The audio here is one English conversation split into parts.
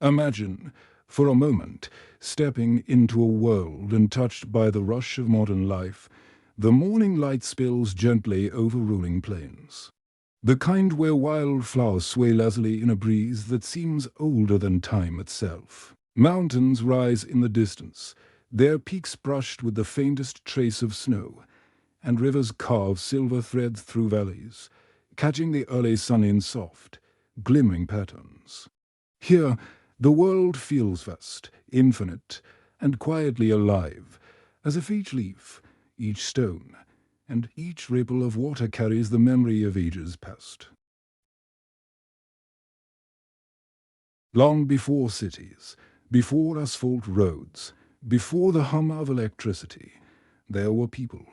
Imagine, for a moment, stepping into a world untouched by the rush of modern life. The morning light spills gently over rolling plains. The kind where wildflowers sway lazily in a breeze that seems older than time itself. Mountains rise in the distance, their peaks brushed with the faintest trace of snow, and rivers carve silver threads through valleys, catching the early sun in soft, glimmering patterns. Here, the world feels vast, infinite, and quietly alive, as if each leaf, each stone, and each ripple of water carries the memory of ages past. Long before cities, before asphalt roads, before the hum of electricity, there were people.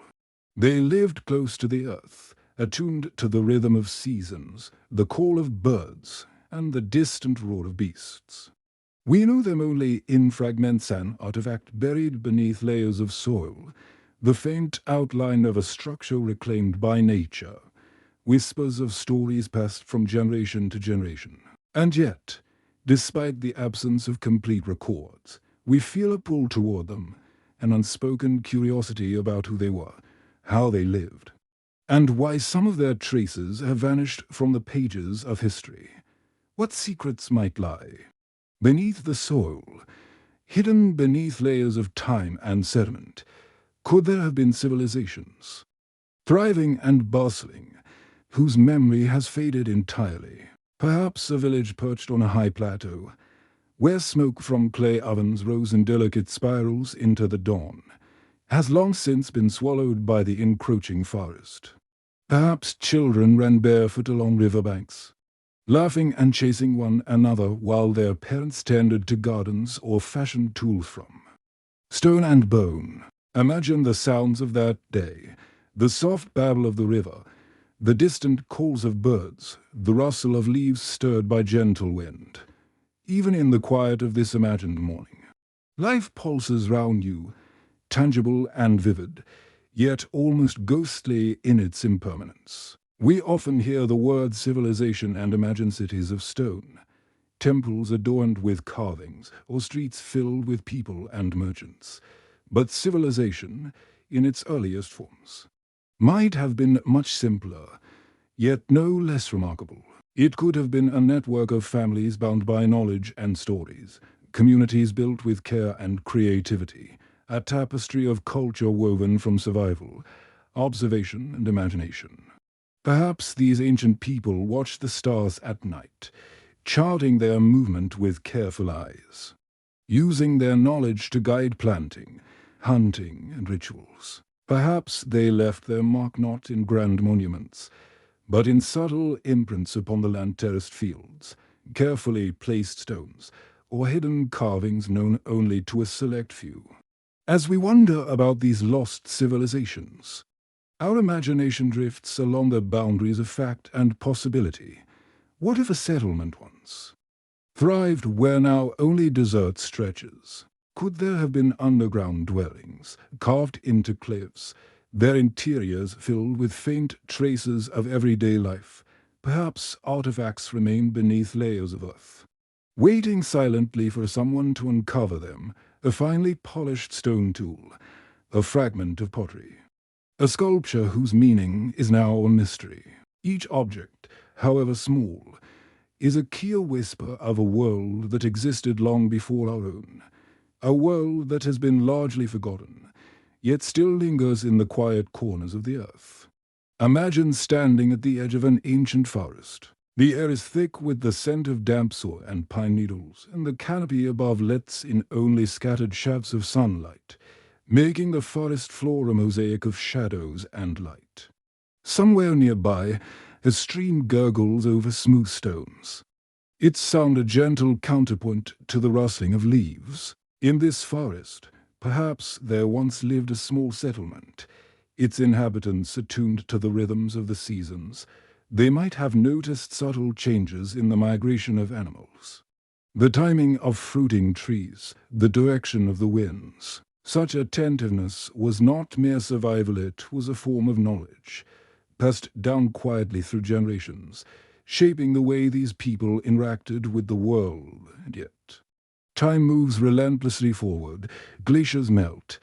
They lived close to the earth, attuned to the rhythm of seasons, the call of birds, and the distant roar of beasts. We know them only in fragments, an artifact buried beneath layers of soil, the faint outline of a structure reclaimed by nature, whispers of stories passed from generation to generation. And yet, despite the absence of complete records, we feel a pull toward them, an unspoken curiosity about who they were, how they lived, and why some of their traces have vanished from the pages of history. What secrets might lie beneath the soil, hidden beneath layers of time and sediment? Could there have been civilizations, thriving and bustling, whose memory has faded entirely? Perhaps a village perched on a high plateau, where smoke from clay ovens rose in delicate spirals into the dawn, has long since been swallowed by the encroaching forest. Perhaps children ran barefoot along riverbanks, laughing and chasing one another while their parents tended to gardens or fashioned tools from stone and bone. Imagine the sounds of that day, the soft babble of the river, the distant calls of birds, the rustle of leaves stirred by gentle wind. Even in the quiet of this imagined morning, life pulses round you, tangible and vivid, yet almost ghostly in its impermanence. We often hear the word civilization and imagine cities of stone, temples adorned with carvings, or streets filled with people and merchants. But civilization, in its earliest forms, might have been much simpler, yet no less remarkable. It could have been a network of families bound by knowledge and stories, communities built with care and creativity, a tapestry of culture woven from survival, observation, and imagination. Perhaps these ancient people watched the stars at night, charting their movement with careful eyes, using their knowledge to guide planting, hunting, and rituals. Perhaps they left their mark not in grand monuments, but in subtle imprints upon the land-terraced fields, carefully placed stones, or hidden carvings known only to a select few. As we wonder about these lost civilizations, our imagination drifts along the boundaries of fact and possibility. What if a settlement once thrived where now only desert stretches? Could there have been underground dwellings, carved into cliffs, their interiors filled with faint traces of everyday life? Perhaps artifacts remain beneath layers of earth, waiting silently for someone to uncover them, a finely polished stone tool, a fragment of pottery, a sculpture whose meaning is now a mystery. Each object, however small, is a key whisper of a world that existed long before our own, a world that has been largely forgotten, yet still lingers in the quiet corners of the earth. Imagine standing at the edge of an ancient forest. The air is thick with the scent of damp soil and pine needles, and the canopy above lets in only scattered shafts of sunlight, making the forest floor a mosaic of shadows and light. Somewhere nearby, a stream gurgles over smooth stones, its sound a gentle counterpoint to the rustling of leaves. In this forest, perhaps there once lived a small settlement, its inhabitants attuned to the rhythms of the seasons. They might have noticed subtle changes in the migration of animals, the timing of fruiting trees, the direction of the winds. Such attentiveness was not mere survival, it was a form of knowledge, passed down quietly through generations, shaping the way these people interacted with the world. And yet, time moves relentlessly forward, glaciers melt,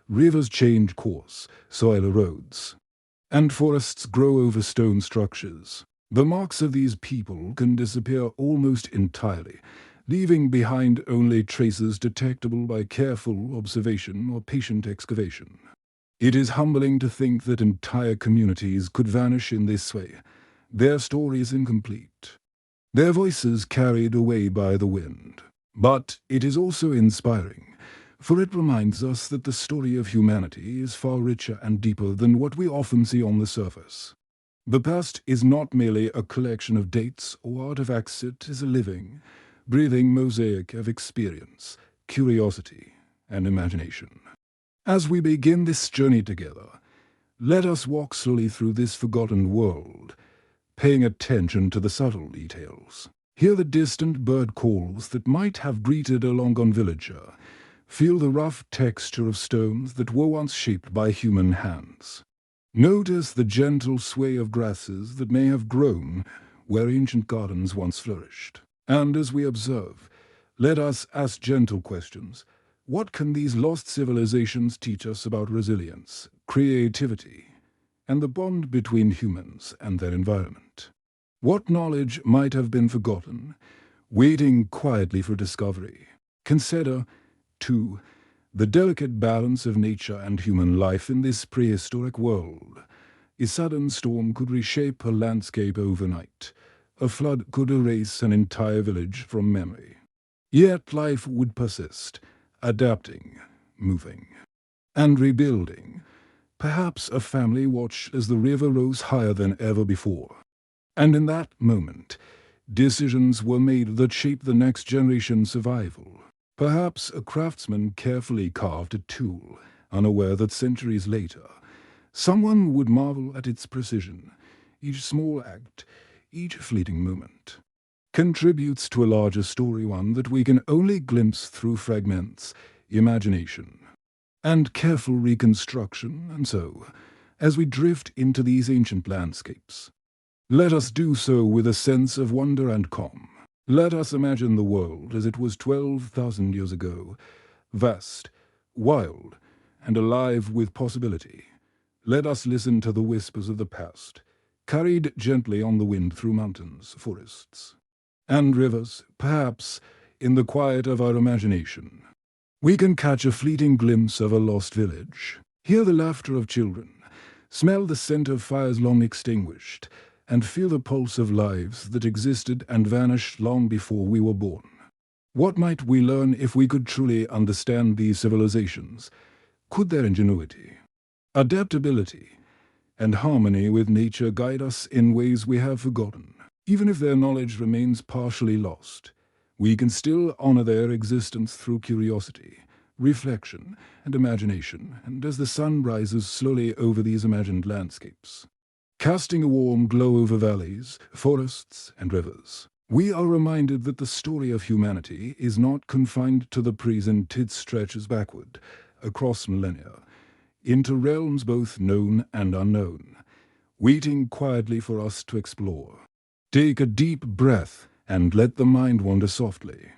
rivers change course, soil erodes, and forests grow over stone structures. The marks of these people can disappear almost entirely, leaving behind only traces detectable by careful observation or patient excavation. It is humbling to think that entire communities could vanish in this way, their stories incomplete, their voices carried away by the wind. But it is also inspiring, for it reminds us that the story of humanity is far richer and deeper than what we often see on the surface. The past is not merely a collection of dates or artifacts, it is a living, breathing mosaic of experience, curiosity, and imagination. As we begin this journey together, let us walk slowly through this forgotten world, paying attention to the subtle details. Hear the distant bird calls that might have greeted a long-gone villager. Feel the rough texture of stones that were once shaped by human hands. Notice the gentle sway of grasses that may have grown where ancient gardens once flourished. And as we observe, let us ask gentle questions. What can these lost civilizations teach us about resilience, creativity, and the bond between humans and their environment? What knowledge might have been forgotten, waiting quietly for discovery? Consider, too, the delicate balance of nature and human life in this prehistoric world. A sudden storm could reshape a landscape overnight. A flood could erase an entire village from memory. Yet life would persist, adapting, moving, and rebuilding. Perhaps a family watched as the river rose higher than ever before. And in that moment, decisions were made that shaped the next generation's survival. Perhaps a craftsman carefully carved a tool, unaware that centuries later, someone would marvel at its precision. Each small act, each fleeting moment, contributes to a larger story, one that we can only glimpse through fragments, imagination, and careful reconstruction. And so, as we drift into these ancient landscapes, let us do so with a sense of wonder and calm. Let us imagine the world as it was 12,000 years ago, vast, wild, and alive with possibility. Let us listen to the whispers of the past, carried gently on the wind through mountains, forests, and rivers. Perhaps, in the quiet of our imagination, we can catch a fleeting glimpse of a lost village, hear the laughter of children, smell the scent of fires long extinguished, and feel the pulse of lives that existed and vanished long before we were born. What might we learn if we could truly understand these civilizations? Could their ingenuity, adaptability, and harmony with nature guide us in ways we have forgotten? Even if their knowledge remains partially lost, we can still honor their existence through curiosity, reflection, and imagination, and as the sun rises slowly over these imagined landscapes, casting a warm glow over valleys, forests, and rivers, we are reminded that the story of humanity is not confined to the present. It stretches backward, across millennia, into realms both known and unknown, waiting quietly for us to explore. Take a deep breath and let the mind wander softly,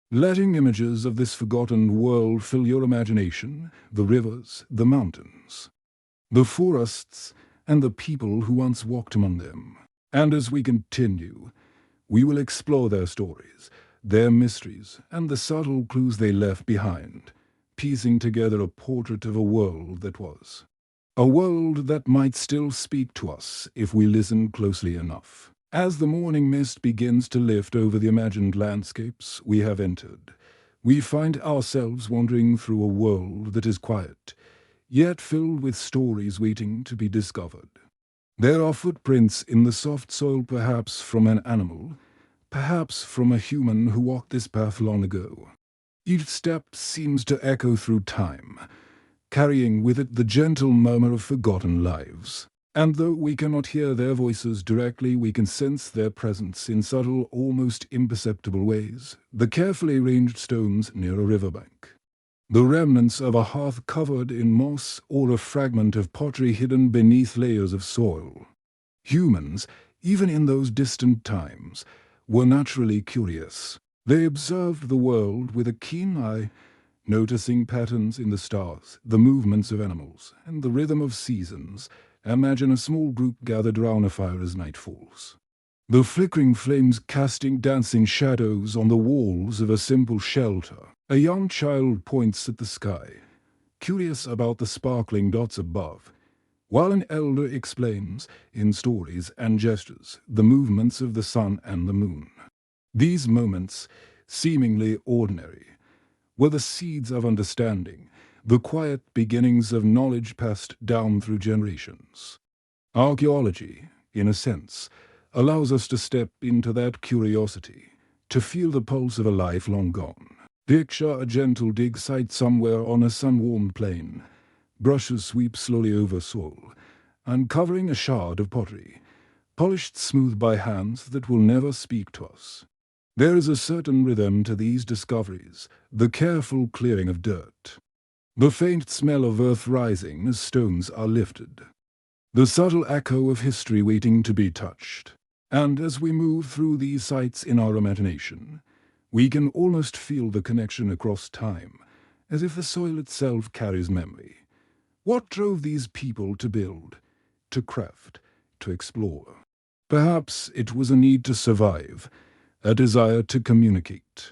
letting images of this forgotten world fill your imagination, the rivers, the mountains, the forests, and the people who once walked among them. And as we continue, we will explore their stories, their mysteries, and the subtle clues they left behind, piecing together a portrait of a world that was. A world that might still speak to us if we listen closely enough. As the morning mist begins to lift over the imagined landscapes we have entered, we find ourselves wandering through a world that is quiet, yet filled with stories waiting to be discovered. There are footprints in the soft soil, perhaps from an animal, perhaps from a human who walked this path long ago. Each step seems to echo through time, carrying with it the gentle murmur of forgotten lives. And though we cannot hear their voices directly, we can sense their presence in subtle, almost imperceptible ways. The carefully arranged stones near a riverbank, the remnants of a hearth covered in moss, or a fragment of pottery hidden beneath layers of soil. Humans, even in those distant times, were naturally curious. They observed the world with a keen eye, noticing patterns in the stars, the movements of animals, and the rhythm of seasons. Imagine a small group gathered round a fire as night falls. The flickering flames casting dancing shadows on the walls of a simple shelter. A young child points at the sky, curious about the sparkling dots above, while an elder explains, in stories and gestures, the movements of the sun and the moon. These moments, seemingly ordinary, were the seeds of understanding, the quiet beginnings of knowledge passed down through generations. Archeology, in a sense, allows us to step into that curiosity, to feel the pulse of a life long gone. Picture a gentle dig site somewhere on a sun-warmed plain. Brushes sweep slowly over soil, uncovering a shard of pottery, polished smooth by hands that will never speak to us. There is a certain rhythm to these discoveries, the careful clearing of dirt, the faint smell of earth rising as stones are lifted, the subtle echo of history waiting to be touched. And as we move through these sites in our imagination, we can almost feel the connection across time, as if the soil itself carries memory. What drove these people to build, to craft, to explore? Perhaps it was a need to survive, a desire to communicate,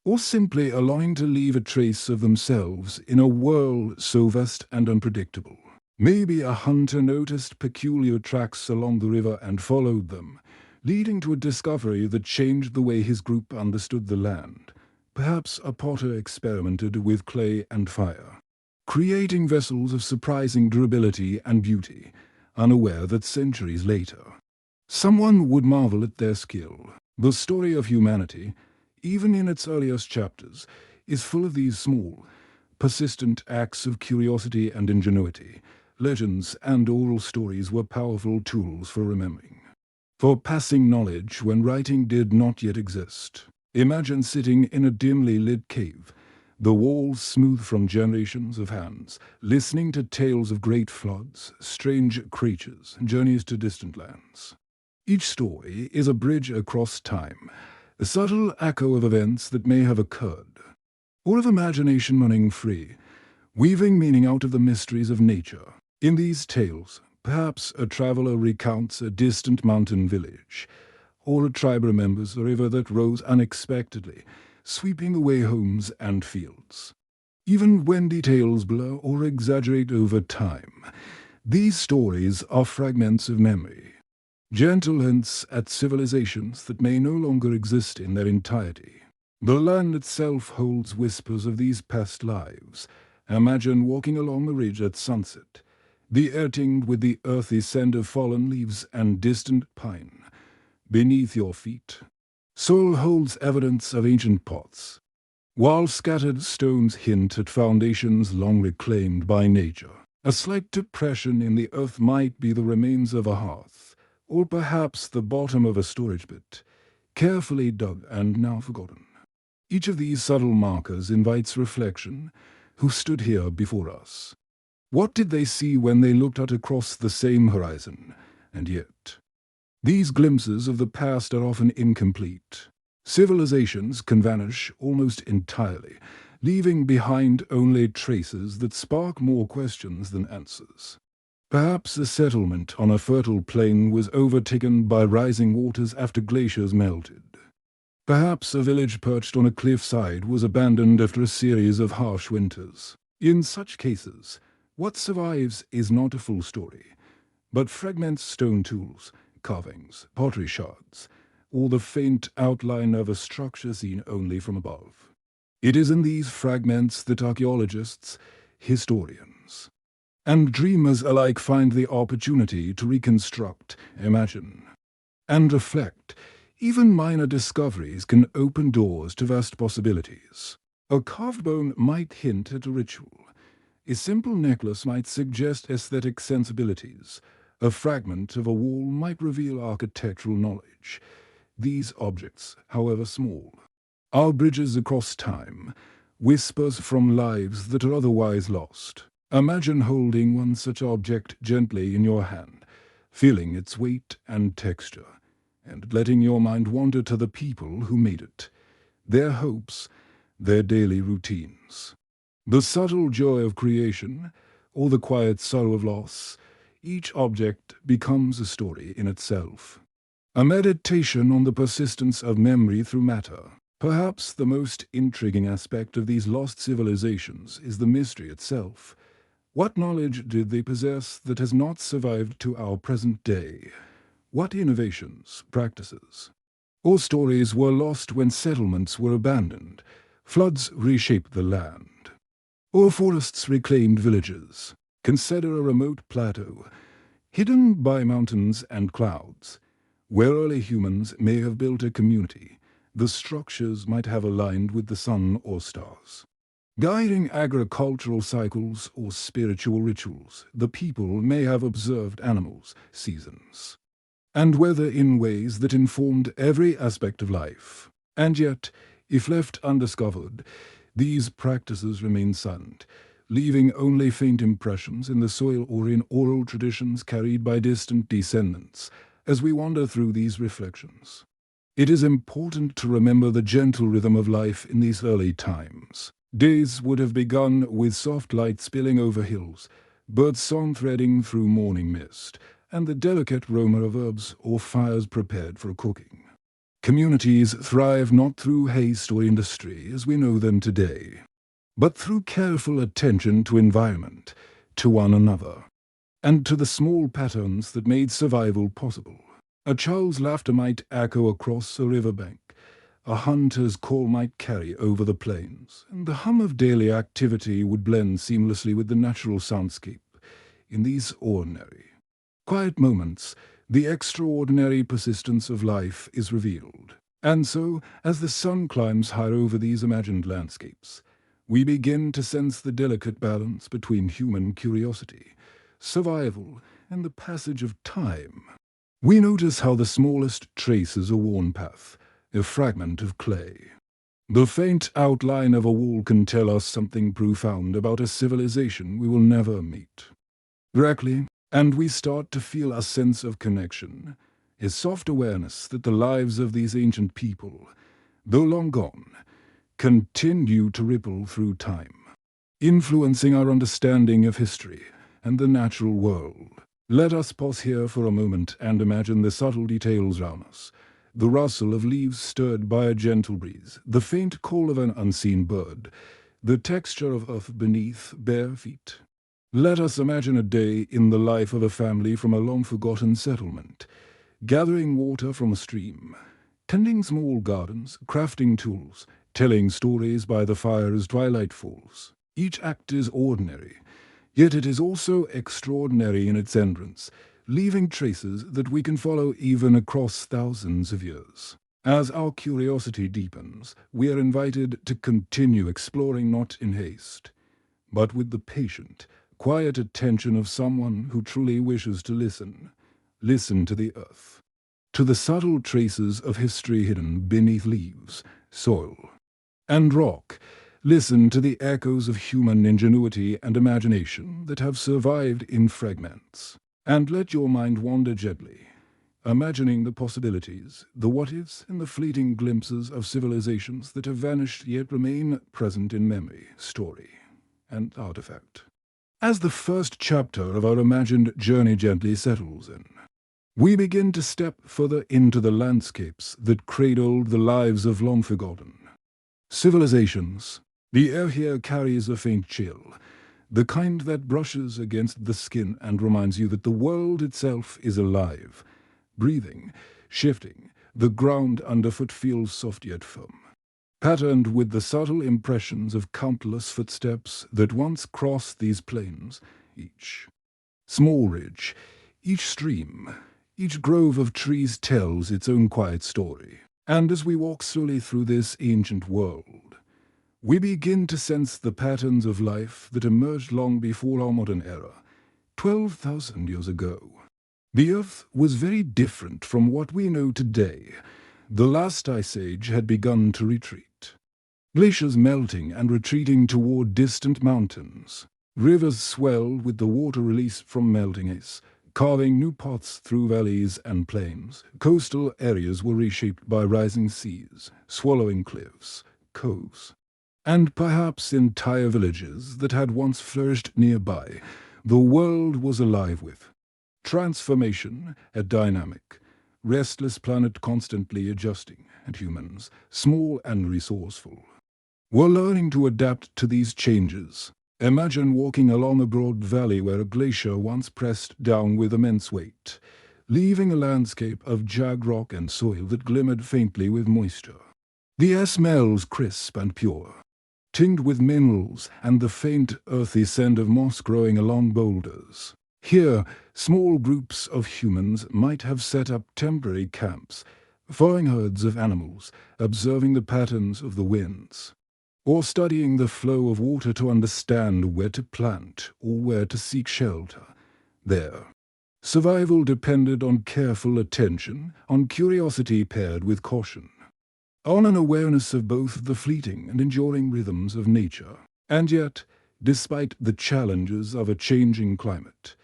or simply a longing to leave a trace of themselves in a world so vast and unpredictable. Maybe a hunter noticed peculiar tracks along the river and followed them, leading to a discovery that changed the way his group understood the land. Perhaps a potter experimented with clay and fire, creating vessels of surprising durability and beauty, unaware that centuries later, someone would marvel at their skill. The story of humanity, even in its earliest chapters, is full of these small, persistent acts of curiosity and ingenuity. Legends and oral stories were powerful tools for remembering, for passing knowledge when writing did not yet exist. Imagine sitting in a dimly lit cave, the walls smooth from generations of hands, listening to tales of great floods, strange creatures, journeys to distant lands. Each story is a bridge across time, a subtle echo of events that may have occurred, or of imagination running free, weaving meaning out of the mysteries of nature. In these tales, perhaps a traveler recounts a distant mountain village, or a tribe remembers a river that rose unexpectedly, sweeping away homes and fields. Even when details blur or exaggerate over time, these stories are fragments of memory, gentle hints at civilizations that may no longer exist in their entirety. The land itself holds whispers of these past lives. Imagine walking along the ridge at sunset, the air tinged with the earthy scent of fallen leaves and distant pine. Beneath your feet, soil holds evidence of ancient pots, while scattered stones hint at foundations long reclaimed by nature. A slight depression in the earth might be the remains of a hearth, or perhaps the bottom of a storage pit, carefully dug and now forgotten. Each of these subtle markers invites reflection. Who stood here before us? What did they see when they looked out across the same horizon? And yet, these glimpses of the past are often incomplete. Civilizations can vanish almost entirely, leaving behind only traces that spark more questions than answers. Perhaps a settlement on a fertile plain was overtaken by rising waters after glaciers melted. Perhaps a village perched on a cliffside was abandoned after a series of harsh winters. In such cases, what survives is not a full story, but fragments, stone tools, carvings, pottery shards, or the faint outline of a structure seen only from above. It is in these fragments that archaeologists, historians, and dreamers alike find the opportunity to reconstruct, imagine, and reflect. Even minor discoveries can open doors to vast possibilities. A carved bone might hint at a ritual. A simple necklace might suggest aesthetic sensibilities. A fragment of a wall might reveal architectural knowledge. These objects, however small, are bridges across time, whispers from lives that are otherwise lost. Imagine holding one such object gently in your hand, feeling its weight and texture, and letting your mind wander to the people who made it, their hopes, their daily routines. The subtle joy of creation, or the quiet sorrow of loss, each object becomes a story in itself. A meditation on the persistence of memory through matter. Perhaps the most intriguing aspect of these lost civilizations is the mystery itself. What knowledge did they possess that has not survived to our present day? What innovations, practices, or stories were lost when settlements were abandoned, floods reshaped the land, or forests reclaimed villages? Consider a remote plateau, hidden by mountains and clouds, where early humans may have built a community. The structures might have aligned with the sun or stars. Guiding agricultural cycles or spiritual rituals, the people may have observed animals, seasons, and weather in ways that informed every aspect of life. And yet, if left undiscovered, these practices remain silent, leaving only faint impressions in the soil or in oral traditions carried by distant descendants. As we wander through these reflections, it is important to remember the gentle rhythm of life in these early times. Days would have begun with soft light spilling over hills, birds song threading through morning mist, and the delicate aroma of herbs or fires prepared for cooking. Communities thrive not through haste or industry as we know them today, but through careful attention to environment, to one another, and to the small patterns that made survival possible. A child's laughter might echo across a riverbank, a hunter's call might carry over the plains, and the hum of daily activity would blend seamlessly with the natural soundscape. In these ordinary, quiet moments, the extraordinary persistence of life is revealed. And so, as the sun climbs higher over these imagined landscapes, we begin to sense the delicate balance between human curiosity, survival, and the passage of time. We notice how the smallest traces a worn path, a fragment of clay, the faint outline of a wall can tell us something profound about a civilization we will never meet directly, and we start to feel a sense of connection, a soft awareness that the lives of these ancient people, though long gone, continue to ripple through time, influencing our understanding of history and the natural world. Let us pause here for a moment and imagine the subtle details around us. The rustle of leaves stirred by a gentle breeze, the faint call of an unseen bird, the texture of earth beneath bare feet. Let us imagine a day in the life of a family from a long-forgotten settlement, gathering water from a stream, tending small gardens, crafting tools, telling stories by the fire as twilight falls. Each act is ordinary, yet it is also extraordinary in its entrance, leaving traces that we can follow even across thousands of years. As our curiosity deepens, we are invited to continue exploring not in haste, but with the patient, quiet attention of someone who truly wishes to listen. Listen to the earth, to the subtle traces of history hidden beneath leaves, soil, and rock. Listen to the echoes of human ingenuity and imagination that have survived in fragments. And let your mind wander gently, imagining the possibilities, the what-ifs, and the fleeting glimpses of civilizations that have vanished yet remain present in memory, story, and artifact. As the first chapter of our imagined journey gently settles in, we begin to step further into the landscapes that cradled the lives of long-forgotten civilizations. The air here carries a faint chill, the kind that brushes against the skin and reminds you that the world itself is alive, breathing, shifting. The ground underfoot feels soft yet firm, patterned with the subtle impressions of countless footsteps that once crossed these plains. Each small ridge, each stream, each grove of trees tells its own quiet story. And as we walk slowly through this ancient world, we begin to sense the patterns of life that emerged long before our modern era, 12,000 years ago. The Earth was very different from what we know today. The last ice age had begun to retreat, glaciers melting and retreating toward distant mountains. Rivers swelled with the water released from melting ice, carving new paths through valleys and plains. Coastal areas were reshaped by rising seas, swallowing cliffs, coves, and perhaps entire villages that had once flourished nearby. The world was alive with transformation, a dynamic, restless planet constantly adjusting, and humans, small and resourceful, were learning to adapt to these changes. Imagine walking along a broad valley where a glacier once pressed down with immense weight, leaving a landscape of jagged rock and soil that glimmered faintly with moisture. The air smells crisp and pure, tinged with minerals and the faint earthy scent of moss growing along boulders. Here, small groups of humans might have set up temporary camps, following herds of animals, observing the patterns of the winds, or studying the flow of water to understand where to plant or where to seek shelter. There, survival depended on careful attention, on curiosity paired with caution, on an awareness of both the fleeting and enduring rhythms of nature. And yet, despite the challenges of a changing climate,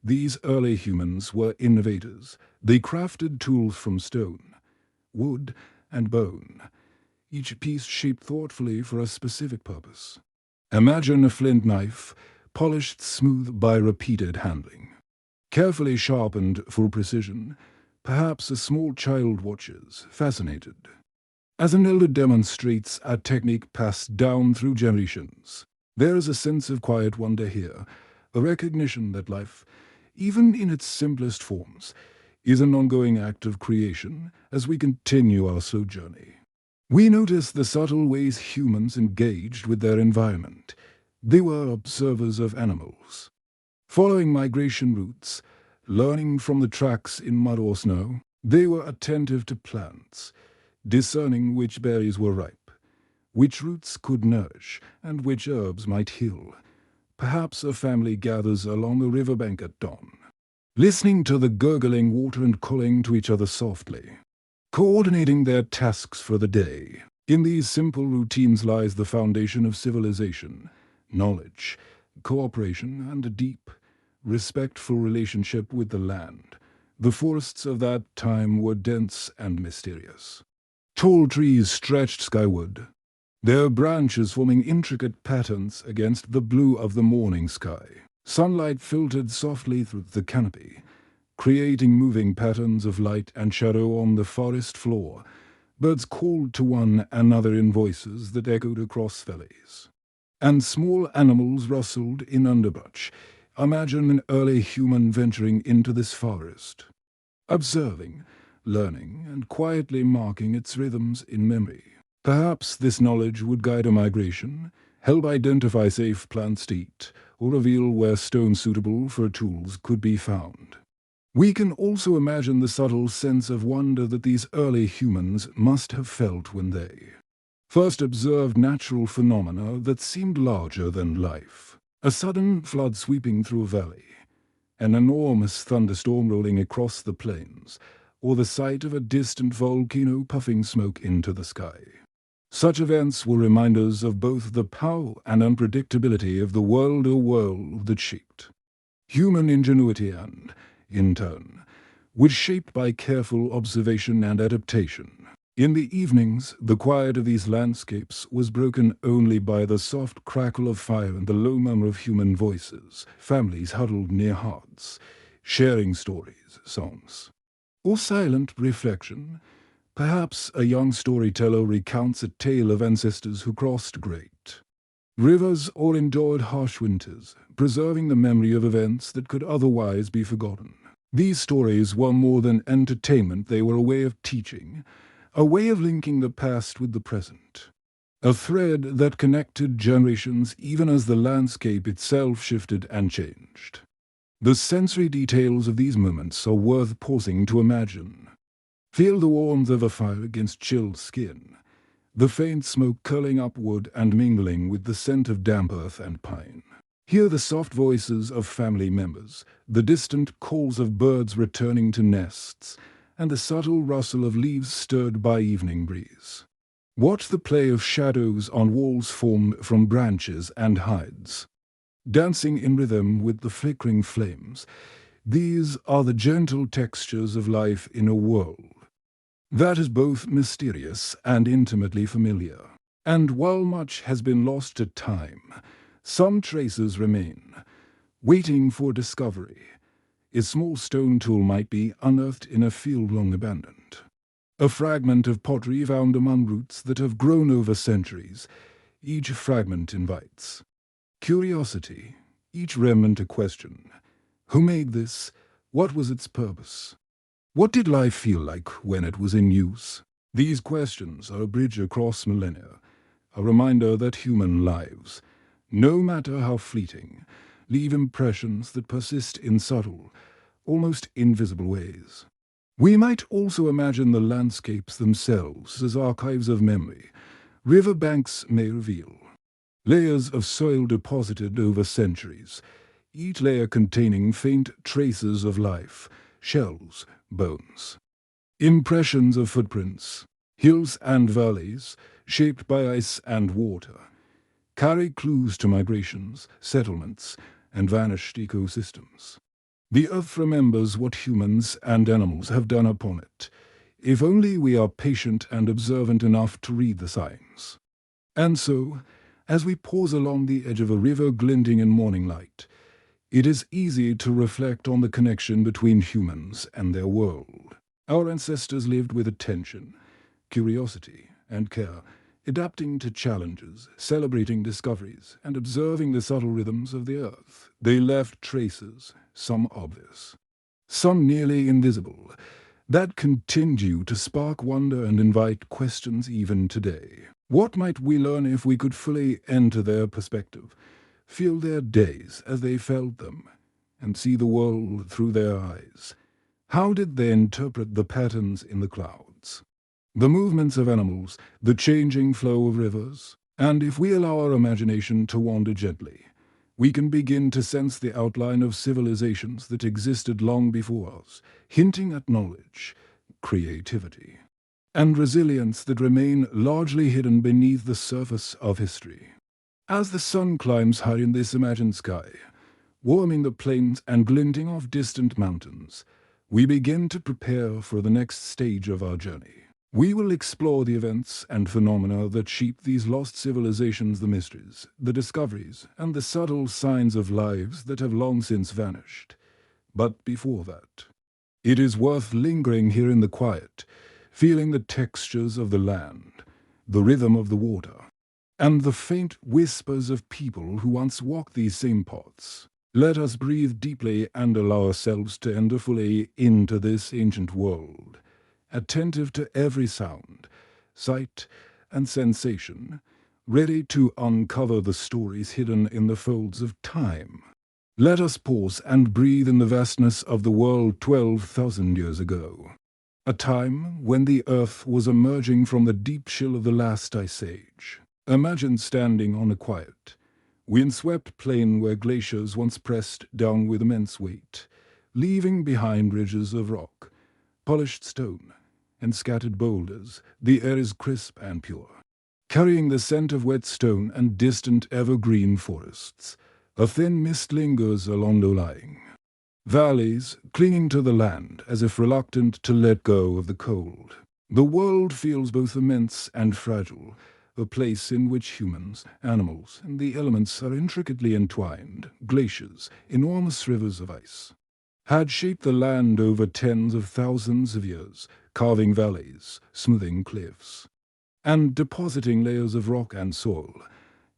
these early humans were innovators. They crafted tools from stone, wood, and bone, each piece shaped thoughtfully for a specific purpose. Imagine a flint knife, polished smooth by repeated handling, carefully sharpened for precision. Perhaps a small child watches, fascinated, as an elder demonstrates a technique passed down through generations. There is a sense of quiet wonder here, a recognition that life, even in its simplest forms, is an ongoing act of creation as we continue our slow journey. We notice the subtle ways humans engaged with their environment. They were observers of animals, following migration routes, learning from the tracks in mud or snow. They were attentive to plants, discerning which berries were ripe, which roots could nourish, and which herbs might heal. Perhaps a family gathers along a riverbank at dawn, listening to the gurgling water and calling to each other softly, coordinating their tasks for the day. In these simple routines lies the foundation of civilization, knowledge, cooperation, and a deep, respectful relationship with the land. The forests of that time were dense and mysterious. Tall trees stretched skyward, their branches forming intricate patterns against the blue of the morning sky. Sunlight filtered softly through the canopy, creating moving patterns of light and shadow on the forest floor. Birds called to one another in voices that echoed across valleys, and small animals rustled in underbrush. Imagine an early human venturing into this forest, observing, learning, and quietly marking its rhythms in memory. Perhaps this knowledge would guide a migration, help identify safe plants to eat, or reveal where stones suitable for tools could be found. We can also imagine the subtle sense of wonder that these early humans must have felt when they first observed natural phenomena that seemed larger than life. A sudden flood sweeping through a valley, an enormous thunderstorm rolling across the plains, or the sight of a distant volcano puffing smoke into the sky. Such events were reminders of both the power and unpredictability of the world that shaped human ingenuity and, in turn, was shaped by careful observation and adaptation. In the evenings, the quiet of these landscapes was broken only by the soft crackle of fire and the low murmur of human voices. Families huddled near hearths, sharing stories, songs, or silent reflection. Perhaps a young storyteller recounts a tale of ancestors who crossed great rivers or endured harsh winters, preserving the memory of events that could otherwise be forgotten. These stories were more than entertainment. They were a way of teaching, a way of linking the past with the present, a thread that connected generations even as the landscape itself shifted and changed. The sensory details of these moments are worth pausing to imagine. Feel the warmth of a fire against chilled skin, the faint smoke curling upward and mingling with the scent of damp earth and pine. Hear the soft voices of family members, the distant calls of birds returning to nests, and the subtle rustle of leaves stirred by evening breeze. Watch the play of shadows on walls formed from branches and hides, dancing in rhythm with the flickering flames. These are the gentle textures of life in a world that is both mysterious and intimately familiar. And while much has been lost to time, some traces remain, waiting for discovery. A small stone tool might be unearthed in a field long abandoned. A fragment of pottery found among roots that have grown over centuries. Each fragment invites curiosity, each remnant a question. Who made this? What was its purpose? What did life feel like when it was in use? These questions are a bridge across millennia, a reminder that human lives, no matter how fleeting, leave impressions that persist in subtle, almost invisible ways. We might also imagine the landscapes themselves as archives of memory. Riverbanks may reveal layers of soil deposited over centuries, each layer containing faint traces of life, shells, bones. Impressions of footprints, hills and valleys, shaped by ice and water, carry clues to migrations, settlements, and vanished ecosystems. The earth remembers what humans and animals have done upon it, if only we are patient and observant enough to read the signs. And so, as we pause along the edge of a river glinting in morning light, it is easy to reflect on the connection between humans and their world. Our ancestors lived with attention, curiosity, and care, adapting to challenges, celebrating discoveries, and observing the subtle rhythms of the earth. They left traces, some obvious, some nearly invisible, that continue to spark wonder and invite questions even today. What might we learn if we could fully enter their perspective, feel their days as they felt them, and see the world through their eyes? How did they interpret the patterns in the clouds, the movements of animals, the changing flow of rivers? And if we allow our imagination to wander gently, we can begin to sense the outline of civilizations that existed long before us, hinting at knowledge, creativity, and resilience that remain largely hidden beneath the surface of history. As the sun climbs high in this imagined sky, warming the plains and glinting off distant mountains, we begin to prepare for the next stage of our journey. We will explore the events and phenomena that shape these lost civilizations, the mysteries, the discoveries, and the subtle signs of lives that have long since vanished. But before that, it is worth lingering here in the quiet, feeling the textures of the land, the rhythm of the water, and the faint whispers of people who once walked these same paths. Let us breathe deeply and allow ourselves to enter fully into this ancient world, attentive to every sound, sight, and sensation, ready to uncover the stories hidden in the folds of time. Let us pause and breathe in the vastness of the world 12,000 years ago, a time when the earth was emerging from the deep chill of the last ice age. Imagine standing on a quiet, windswept plain where glaciers once pressed down with immense weight, leaving behind ridges of rock, polished stone, and scattered boulders. The air is crisp and pure, carrying the scent of wet stone and distant evergreen forests. A thin mist lingers along low-lying valleys, clinging to the land as if reluctant to let go of the cold. The world feels both immense and fragile, a place in which humans, animals, and the elements are intricately entwined. Glaciers, enormous rivers of ice, had shaped the land over tens of thousands of years, carving valleys, smoothing cliffs, and depositing layers of rock and soil.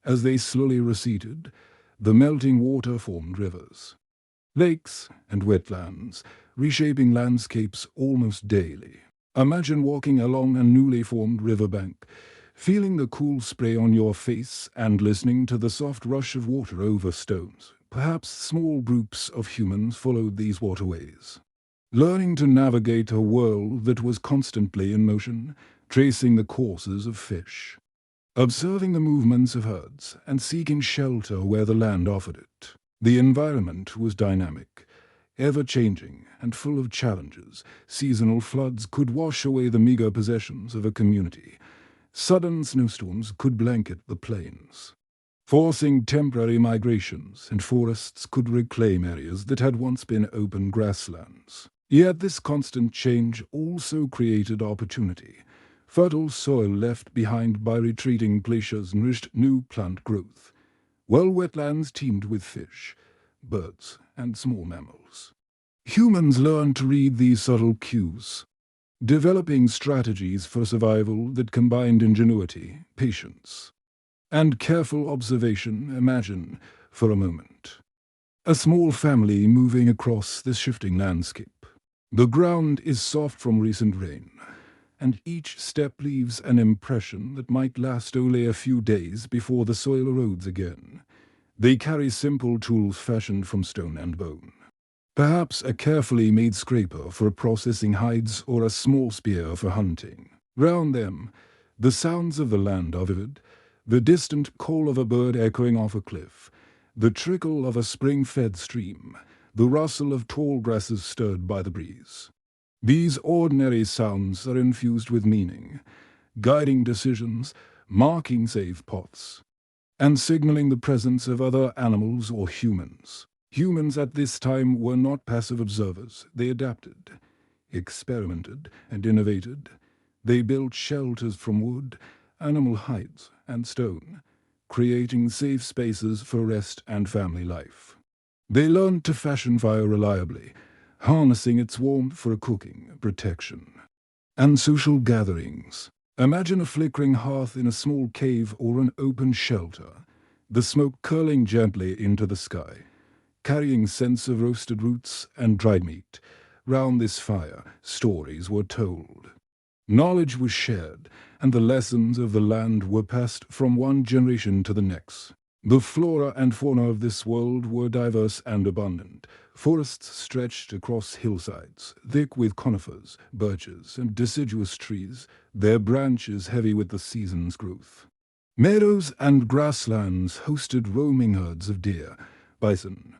As they slowly receded, the melting water formed rivers, lakes, and wetlands, reshaping landscapes almost daily. Imagine walking along a newly formed riverbank, feeling the cool spray on your face and listening to the soft rush of water over stones. Perhaps small groups of humans followed these waterways, learning to navigate a world that was constantly in motion, tracing the courses of fish, observing the movements of herds, and seeking shelter where the land offered it. The environment was dynamic, ever-changing, and full of challenges. Seasonal floods could wash away the meager possessions of a community. Sudden snowstorms could blanket the plains, forcing temporary migrations, and forests could reclaim areas that had once been open grasslands. Yet this constant change also created opportunity. Fertile soil left behind by retreating glaciers nourished new plant growth, while wetlands teemed with fish, birds, and small mammals. Humans learned to read these subtle cues, developing strategies for survival that combined ingenuity, patience, and careful observation. Imagine, for a moment, a small family moving across this shifting landscape. The ground is soft from recent rain, and each step leaves an impression that might last only a few days before the soil erodes again. They carry simple tools fashioned from stone and bone. Perhaps a carefully made scraper for processing hides or a small spear for hunting. Round them, the sounds of the land are vivid, the distant call of a bird echoing off a cliff, the trickle of a spring-fed stream, the rustle of tall grasses stirred by the breeze. These ordinary sounds are infused with meaning, guiding decisions, marking safe paths, and signaling the presence of other animals or humans. Humans at this time were not passive observers. They adapted, experimented, and innovated. They built shelters from wood, animal hides, and stone, creating safe spaces for rest and family life. They learned to fashion fire reliably, harnessing its warmth for cooking, protection, and social gatherings. Imagine a flickering hearth in a small cave or an open shelter, the smoke curling gently into the sky, carrying scents of roasted roots and dried meat. Round this fire, stories were told. Knowledge was shared, and the lessons of the land were passed from one generation to the next. The flora and fauna of this world were diverse and abundant. Forests stretched across hillsides, thick with conifers, birches, and deciduous trees, their branches heavy with the season's growth. Meadows and grasslands hosted roaming herds of deer, bison,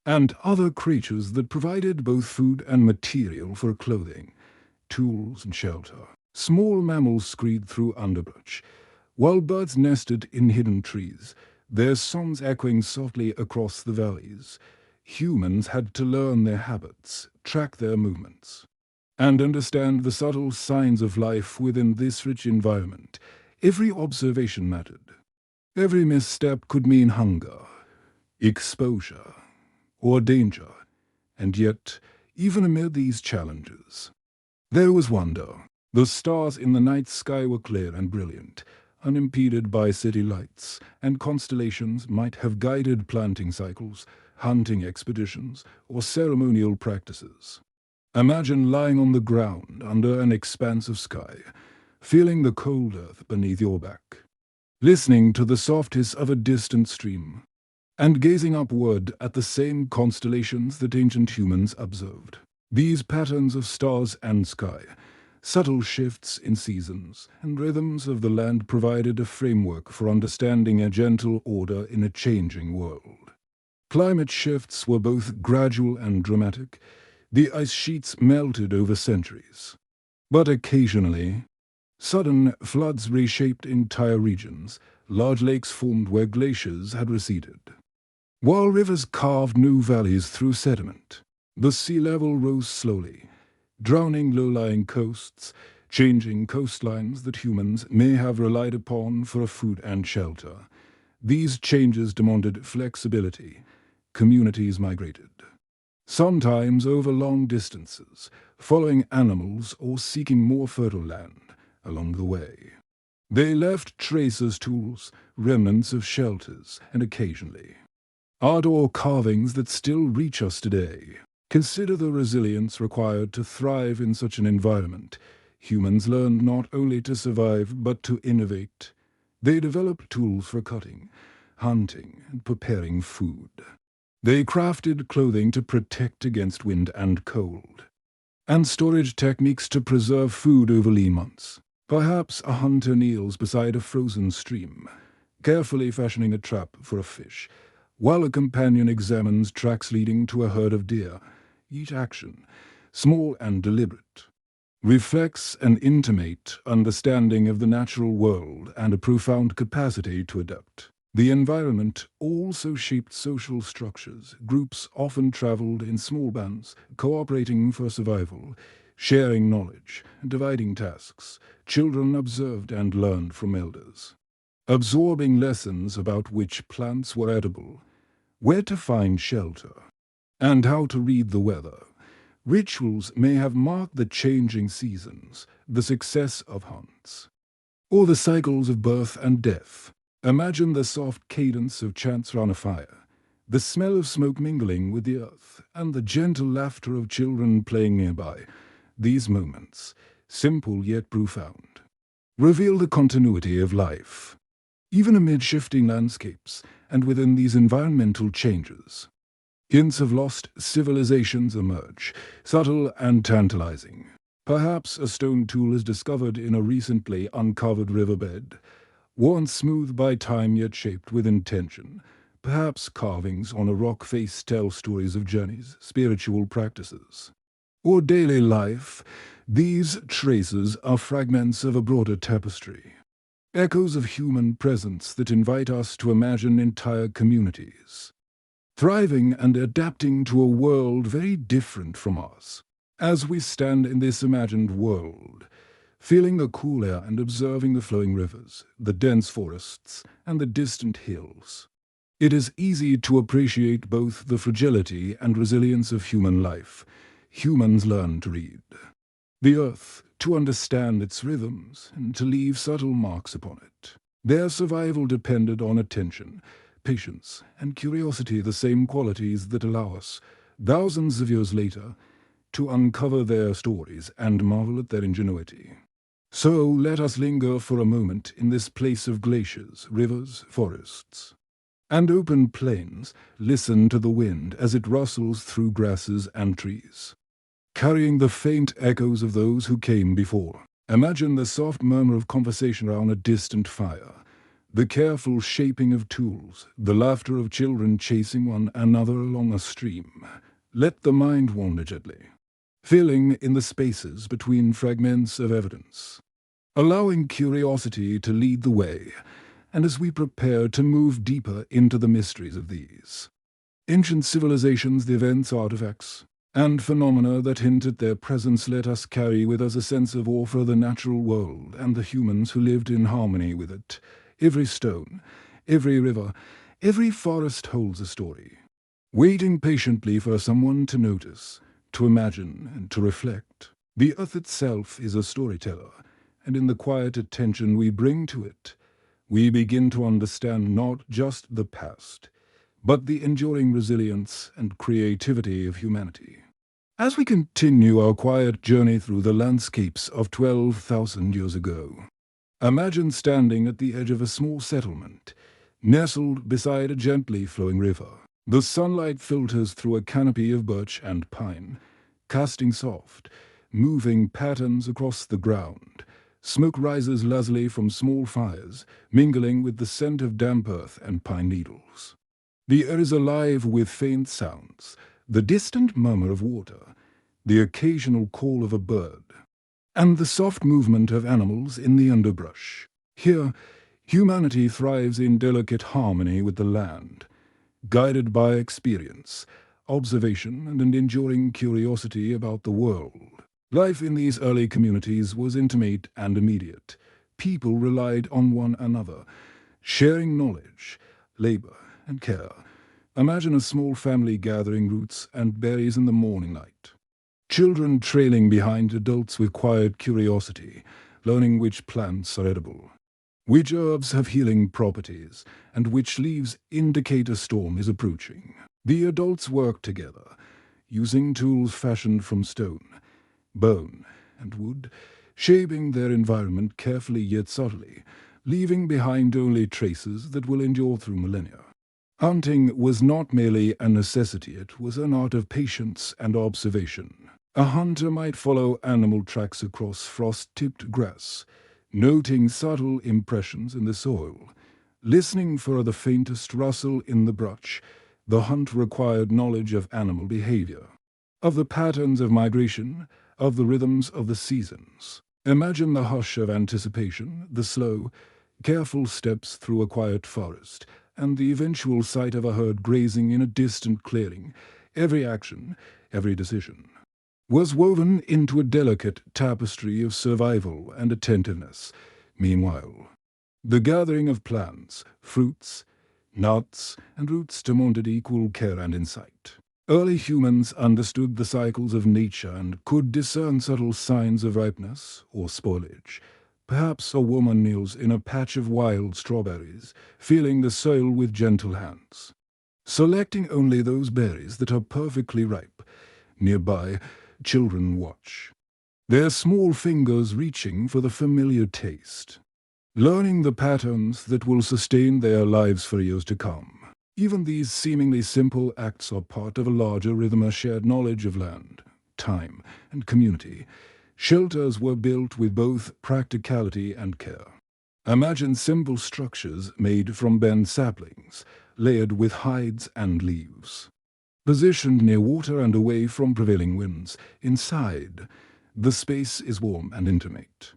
and other creatures that provided both food and material for clothing, tools, and shelter. Small mammals screamed through underbrush, while birds nested in hidden trees, their songs echoing softly across the valleys. Humans had to learn their habits, track their movements, and understand the subtle signs of life within this rich environment. Every observation mattered. Every misstep could mean hunger, exposure, or danger. And yet, even amid these challenges, there was wonder. The stars in the night sky were clear and brilliant, unimpeded by city lights, and constellations might have guided planting cycles, hunting expeditions, or ceremonial practices. Imagine lying on the ground under an expanse of sky, feeling the cold earth beneath your back, listening to the soft hiss of a distant stream, and gazing upward at the same constellations that ancient humans observed. These patterns of stars and sky, subtle shifts in seasons, and rhythms of the land provided a framework for understanding a gentle order in a changing world. Climate shifts were both gradual and dramatic. The ice sheets melted over centuries. But occasionally, sudden floods reshaped entire regions. Large lakes formed where glaciers had receded, while rivers carved new valleys through sediment. The sea level rose slowly, drowning low-lying coasts, changing coastlines that humans may have relied upon for food and shelter. These changes demanded flexibility. Communities migrated, sometimes over long distances, following animals or seeking more fertile land along the way. They left traces, tools, remnants of shelters, and occasionally art or carvings that still reach us today. Consider the resilience required to thrive in such an environment. Humans learned not only to survive, but to innovate. They developed tools for cutting, hunting, and preparing food. They crafted clothing to protect against wind and cold, and storage techniques to preserve food over lean months. Perhaps a hunter kneels beside a frozen stream, carefully fashioning a trap for a fish, while a companion examines tracks leading to a herd of deer. Each action, small and deliberate, reflects an intimate understanding of the natural world and a profound capacity to adapt. The environment also shaped social structures. Groups often traveled in small bands, cooperating for survival, sharing knowledge, dividing tasks. Children observed and learned from elders, absorbing lessons about which plants were edible, where to find shelter, and how to read the weather. Rituals may have marked the changing seasons, the success of hunts, or the cycles of birth and death. Imagine the soft cadence of chants round a fire, the smell of smoke mingling with the earth, and the gentle laughter of children playing nearby. These moments, simple yet profound, reveal the continuity of life, even amid shifting landscapes and within these environmental changes. Hints of lost civilizations emerge, subtle and tantalizing. Perhaps a stone tool is discovered in a recently uncovered riverbed, once smooth by time yet shaped with intention. Perhaps carvings on a rock face tell stories of journeys, spiritual practices, or daily life. These traces are fragments of a broader tapestry, echoes of human presence that invite us to imagine entire communities, thriving and adapting to a world very different from us. As we stand in this imagined world, feeling the cool air and observing the flowing rivers, the dense forests, and the distant hills, it is easy to appreciate both the fragility and resilience of human life. Humans learn to read the earth, to understand its rhythms, and to leave subtle marks upon it. Their survival depended on attention, patience, and curiosity, the same qualities that allow us, thousands of years later, to uncover their stories and marvel at their ingenuity. So let us linger for a moment in this place of glaciers, rivers, forests, and open plains. Listen to the wind as it rustles through grasses and trees, carrying the faint echoes of those who came before. Imagine the soft murmur of conversation around a distant fire, the careful shaping of tools, the laughter of children chasing one another along a stream. Let the mind wander gently, filling in the spaces between fragments of evidence, allowing curiosity to lead the way. And as we prepare to move deeper into the mysteries of these ancient civilizations, the events, artifacts, and phenomena that hint at their presence, let us carry with us a sense of awe for the natural world and the humans who lived in harmony with it. Every stone, every river, every forest holds a story, waiting patiently for someone to notice, to imagine, and to reflect. The earth itself is a storyteller, and in the quiet attention we bring to it, we begin to understand not just the past, but the enduring resilience and creativity of humanity. As we continue our quiet journey through the landscapes of 12,000 years ago, imagine standing at the edge of a small settlement, nestled beside a gently flowing river. The sunlight filters through a canopy of birch and pine, casting soft, moving patterns across the ground. Smoke rises lazily from small fires, mingling with the scent of damp earth and pine needles. The air is alive with faint sounds, the distant murmur of water, the occasional call of a bird, and the soft movement of animals in the underbrush. Here, humanity thrives in delicate harmony with the land, guided by experience, observation, and an enduring curiosity about the world. Life in these early communities was intimate and immediate. People relied on one another, sharing knowledge, labor, and care. Imagine a small family gathering roots and berries in the morning light, children trailing behind adults with quiet curiosity, learning which plants are edible, which herbs have healing properties, and which leaves indicate a storm is approaching. The adults work together, using tools fashioned from stone, bone, and wood, shaping their environment carefully yet subtly, leaving behind only traces that will endure through millennia. Hunting was not merely a necessity, it was an art of patience and observation. A hunter might follow animal tracks across frost-tipped grass, noting subtle impressions in the soil, listening for the faintest rustle in the brush. The hunt required knowledge of animal behavior, of the patterns of migration, of the rhythms of the seasons. Imagine the hush of anticipation, the slow, careful steps through a quiet forest, and the eventual sight of a herd grazing in a distant clearing, every action, every decision, was woven into a delicate tapestry of survival and attentiveness. Meanwhile, the gathering of plants, fruits, nuts, and roots demanded equal care and insight. Early humans understood the cycles of nature and could discern subtle signs of ripeness or spoilage. Perhaps a woman kneels in a patch of wild strawberries, feeling the soil with gentle hands, selecting only those berries that are perfectly ripe. Nearby, children watch, their small fingers reaching for the familiar taste, learning the patterns that will sustain their lives for years to come. Even these seemingly simple acts are part of a larger rhythm, a shared knowledge of land, time, and community. Shelters were built with both practicality and care. Imagine simple structures made from bent saplings, layered with hides and leaves, positioned near water and away from prevailing winds. Inside, the space is warm and intimate,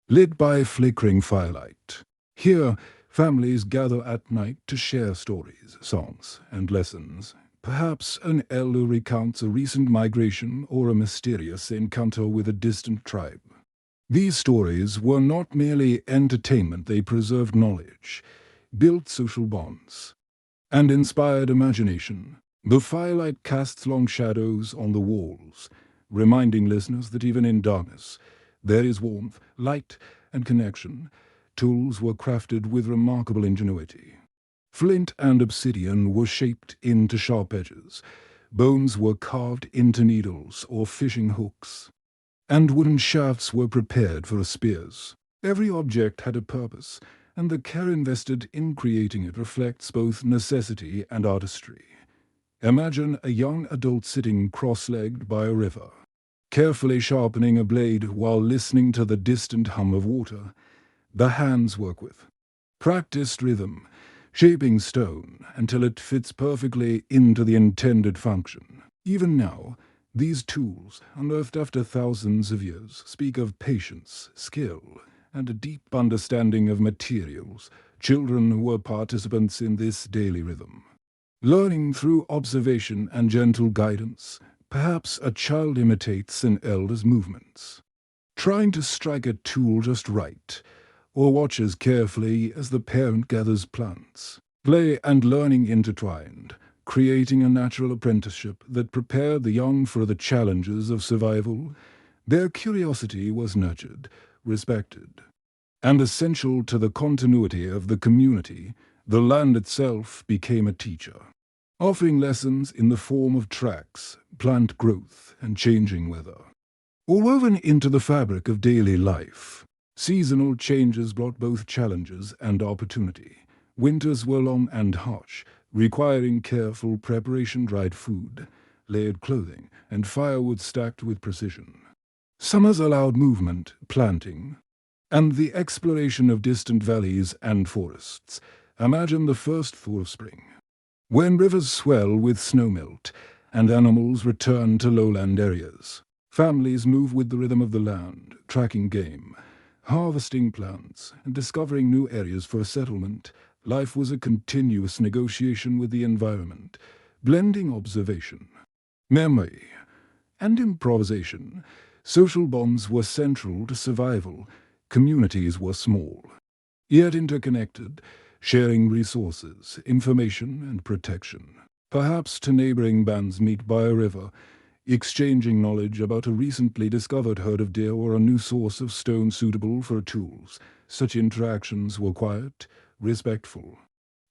lit by flickering firelight. Here, families gather at night to share stories, songs, and lessons. Perhaps an elder recounts a recent migration or a mysterious encounter with a distant tribe. These stories were not merely entertainment, they preserved knowledge, built social bonds, and inspired imagination. The firelight casts long shadows on the walls, reminding listeners that even in darkness, there is warmth, light, and connection. Tools were crafted with remarkable ingenuity. Flint and obsidian were shaped into sharp edges. Bones were carved into needles or fishing hooks, and wooden shafts were prepared for spears. Every object had a purpose, and the care invested in creating it reflects both necessity and artistry. Imagine a young adult sitting cross-legged by a river, carefully sharpening a blade while listening to the distant hum of water. The hands work with practiced rhythm, shaping stone until it fits perfectly into the intended function. Even now, these tools, unearthed after thousands of years, speak of patience, skill, and a deep understanding of materials. Children were participants in this daily rhythm, learning through observation and gentle guidance. Perhaps a child imitates an elder's movements, trying to strike a tool just right, or watches carefully as the parent gathers plants. Play and learning intertwined, creating a natural apprenticeship that prepared the young for the challenges of survival. Their curiosity was nurtured, respected, and essential to the continuity of the community. The land itself became a teacher, offering lessons in the form of tracks, plant growth, and changing weather. All woven into the fabric of daily life, seasonal changes brought both challenges and opportunity. Winters were long and harsh, requiring careful preparation, dried food, layered clothing, and firewood stacked with precision. Summers allowed movement, planting, and the exploration of distant valleys and forests. Imagine the first thaw of spring, when rivers swell with snowmelt and animals return to lowland areas. Families move with the rhythm of the land, tracking game, harvesting plants, and discovering new areas for settlement. Life was a continuous negotiation with the environment, blending observation, memory, and improvisation. Social bonds were central to survival. Communities were small, yet interconnected, sharing resources, information, and protection. Perhaps two neighboring bands meet by a river, exchanging knowledge about a recently discovered herd of deer or a new source of stone suitable for tools. Such interactions were quiet, respectful,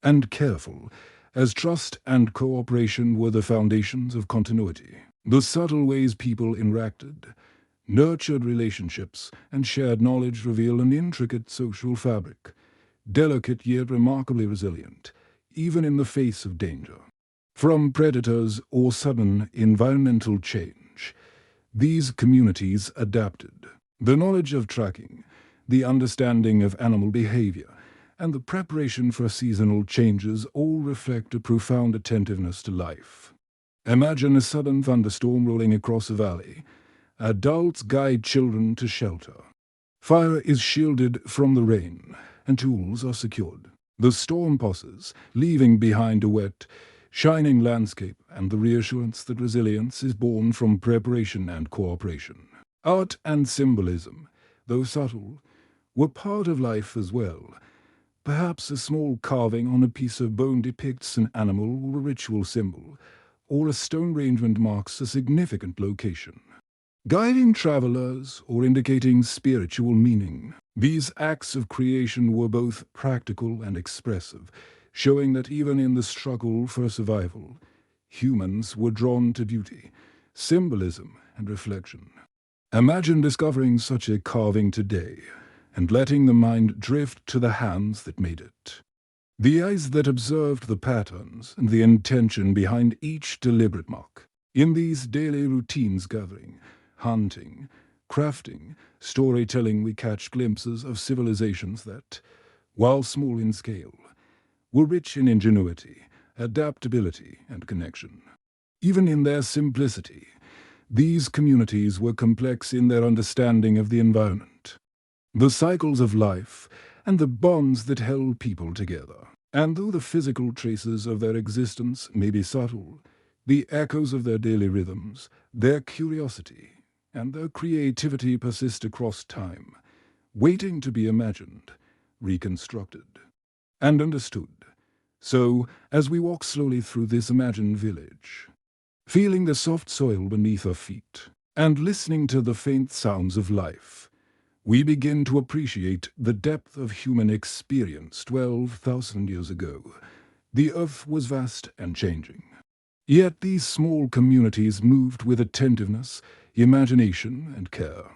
and careful, as trust and cooperation were the foundations of continuity. The subtle ways people interacted, nurtured relationships, and shared knowledge reveal an intricate social fabric, delicate yet remarkably resilient, even in the face of danger. From predators or sudden environmental change, these communities adapted. The knowledge of tracking, the understanding of animal behavior, and the preparation for seasonal changes all reflect a profound attentiveness to life. Imagine a sudden thunderstorm rolling across a valley. Adults guide children to shelter. Fire is shielded from the rain, and tools are secured. The storm passes, leaving behind a wet, shining landscape and the reassurance that resilience is born from preparation and cooperation. Art and symbolism, though subtle, were part of life as well. Perhaps a small carving on a piece of bone depicts an animal or a ritual symbol, or a stone arrangement marks a significant location, guiding travelers or indicating spiritual meaning. These acts of creation were both practical and expressive, showing that even in the struggle for survival, humans were drawn to beauty, symbolism, and reflection. Imagine discovering such a carving today, and letting the mind drift to the hands that made it. The eyes that observed the patterns and the intention behind each deliberate mark. In these daily routines gathering, hunting, crafting, storytelling, we catch glimpses of civilizations that, while small in scale, were rich in ingenuity, adaptability, and connection. Even in their simplicity, these communities were complex in their understanding of the environment, the cycles of life, and the bonds that held people together. And though the physical traces of their existence may be subtle, the echoes of their daily rhythms, their curiosity, and their creativity persist across time, waiting to be imagined, reconstructed, and understood. So, as we walk slowly through this imagined village, feeling the soft soil beneath our feet, and listening to the faint sounds of life, we begin to appreciate the depth of human experience 12,000 years ago. The earth was vast and changing. Yet these small communities moved with attentiveness, imagination, and care,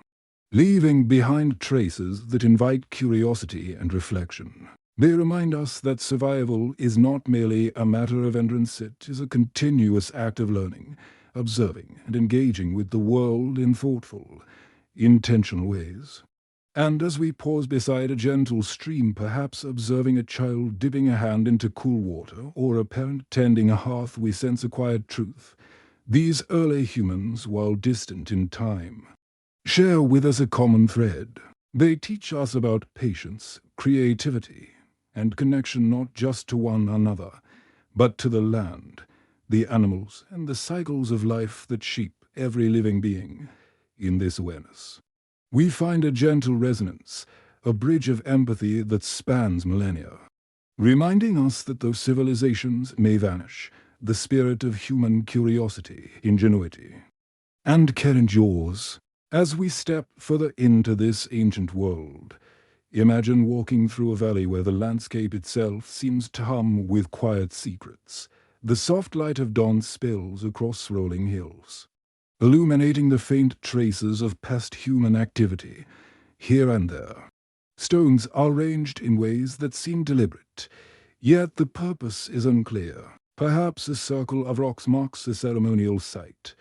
leaving behind traces that invite curiosity and reflection. They remind us that survival is not merely a matter of endurance, it is a continuous act of learning, observing, and engaging with the world in thoughtful, intentional ways. And as we pause beside a gentle stream, perhaps observing a child dipping a hand into cool water, or a parent tending a hearth, we sense a quiet truth. These early humans, while distant in time, share with us a common thread. They teach us about patience, creativity, and connection not just to one another, but to the land, the animals, and the cycles of life that shape every living being. In this awareness, we find a gentle resonance, a bridge of empathy that spans millennia, reminding us that though civilizations may vanish, the spirit of human curiosity, ingenuity, and care endures. As we step further into this ancient world, imagine walking through a valley where the landscape itself seems to hum with quiet secrets. The soft light of dawn spills across rolling hills, illuminating the faint traces of past human activity. Here and there, stones are arranged in ways that seem deliberate, yet the purpose is unclear. Perhaps a circle of rocks marks a ceremonial site,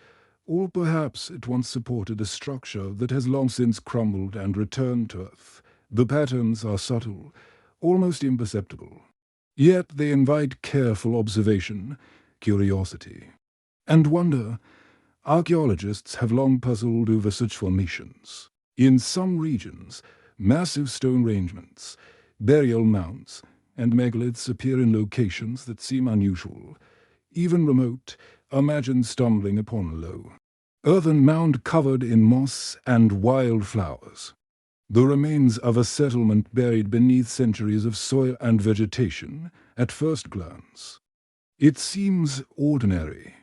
or perhaps it once supported a structure that has long since crumbled and returned to earth. The patterns are subtle, almost imperceptible, yet they invite careful observation, curiosity, and wonder. Archaeologists have long puzzled over such formations. In some regions, massive stone arrangements, burial mounds, and megaliths appear in locations that seem unusual, even remote. Imagine stumbling upon a low, earthen mound covered in moss and wildflowers, the remains of a settlement buried beneath centuries of soil and vegetation. At first glance, it seems ordinary,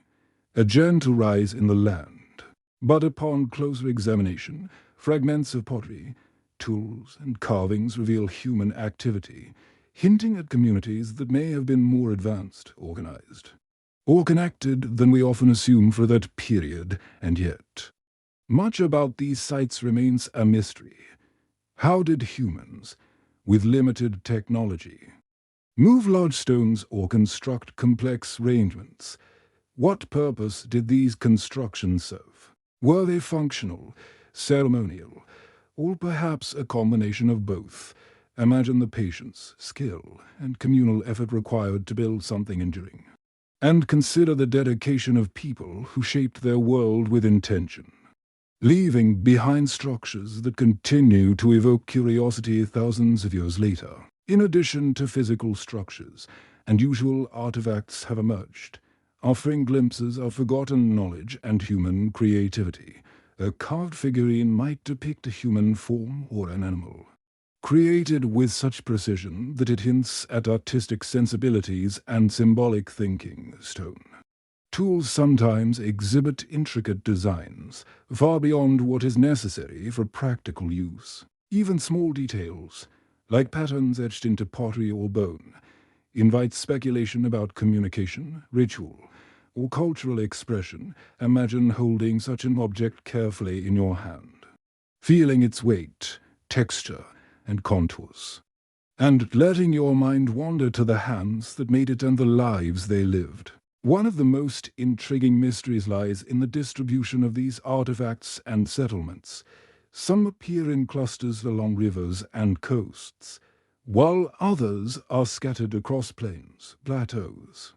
a gentle rise in the land. But upon closer examination, fragments of pottery, tools, and carvings reveal human activity, hinting at communities that may have been more advanced, organized, or connected than we often assume for that period. And yet, much about these sites remains a mystery. How did humans, with limited technology, move large stones or construct complex arrangements? What purpose did these constructions serve? Were they functional, ceremonial, or perhaps a combination of both? Imagine the patience, skill, and communal effort required to build something enduring. And consider the dedication of people who shaped their world with intention, leaving behind structures that continue to evoke curiosity thousands of years later. In addition to physical structures, unusual artifacts have emerged, offering glimpses of forgotten knowledge and human creativity. A carved figurine might depict a human form or an animal, created with such precision that it hints at artistic sensibilities and symbolic thinking. Stone tools sometimes exhibit intricate designs, far beyond what is necessary for practical use. Even small details, like patterns etched into pottery or bone, invite speculation about communication, ritual, or cultural expression. Imagine holding such an object carefully in your hand, feeling its weight, texture, and contours, and letting your mind wander to the hands that made it and the lives they lived. One of the most intriguing mysteries lies in the distribution of these artifacts and settlements. Some appear in clusters along rivers and coasts, while others are scattered across plains, plateaus,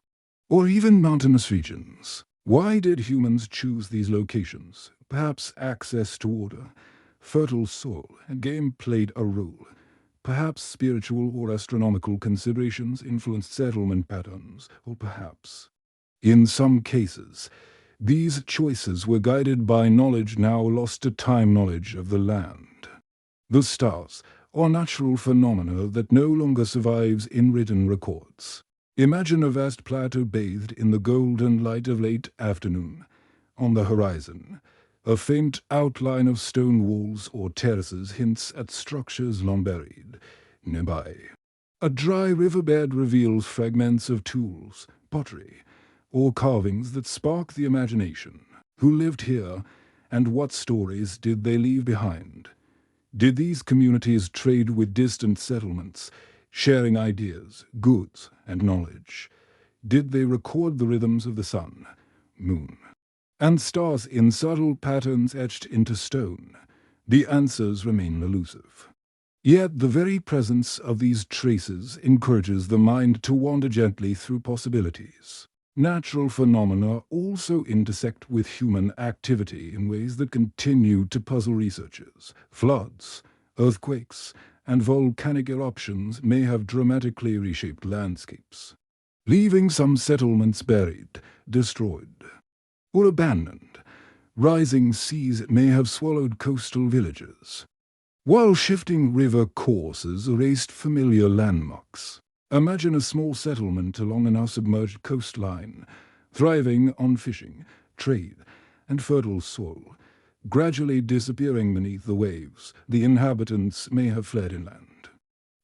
or even mountainous regions. Why did humans choose these locations? Perhaps access to water, fertile soil, and game played a role. Perhaps spiritual or astronomical considerations influenced settlement patterns, or perhaps, in some cases, these choices were guided by knowledge now lost to time, knowledge of the land. The stars are natural phenomena that no longer survives in written records. Imagine a vast plateau bathed in the golden light of late afternoon. On the horizon, a faint outline of stone walls or terraces hints at structures long buried. Nearby, a dry riverbed reveals fragments of tools, pottery, or carvings that spark the imagination. Who lived here, and what stories did they leave behind? Did these communities trade with distant settlements, sharing ideas, goods, and knowledge? Did they record the rhythms of the sun, moon, and stars in subtle patterns etched into stone? The answers remain elusive. Yet the very presence of these traces encourages the mind to wander gently through possibilities. Natural phenomena also intersect with human activity in ways that continue to puzzle researchers. Floods, earthquakes, and volcanic eruptions may have dramatically reshaped landscapes, leaving some settlements buried, destroyed, or abandoned. Rising seas may have swallowed coastal villages, while shifting river courses erased familiar landmarks. Imagine a small settlement along a now-submerged coastline, thriving on fishing, trade, and fertile soil. Gradually disappearing beneath the waves, the inhabitants may have fled inland,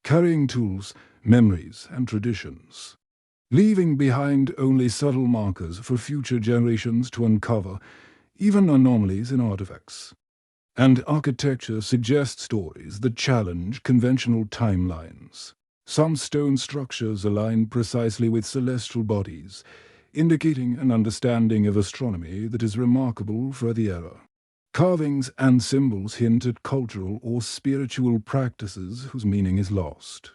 carrying tools, memories, and traditions, leaving behind only subtle markers for future generations to uncover. Even anomalies in artifacts and architecture suggest stories that challenge conventional timelines. Some stone structures align precisely with celestial bodies, indicating an understanding of astronomy that is remarkable for the era. Carvings and symbols hint at cultural or spiritual practices whose meaning is lost,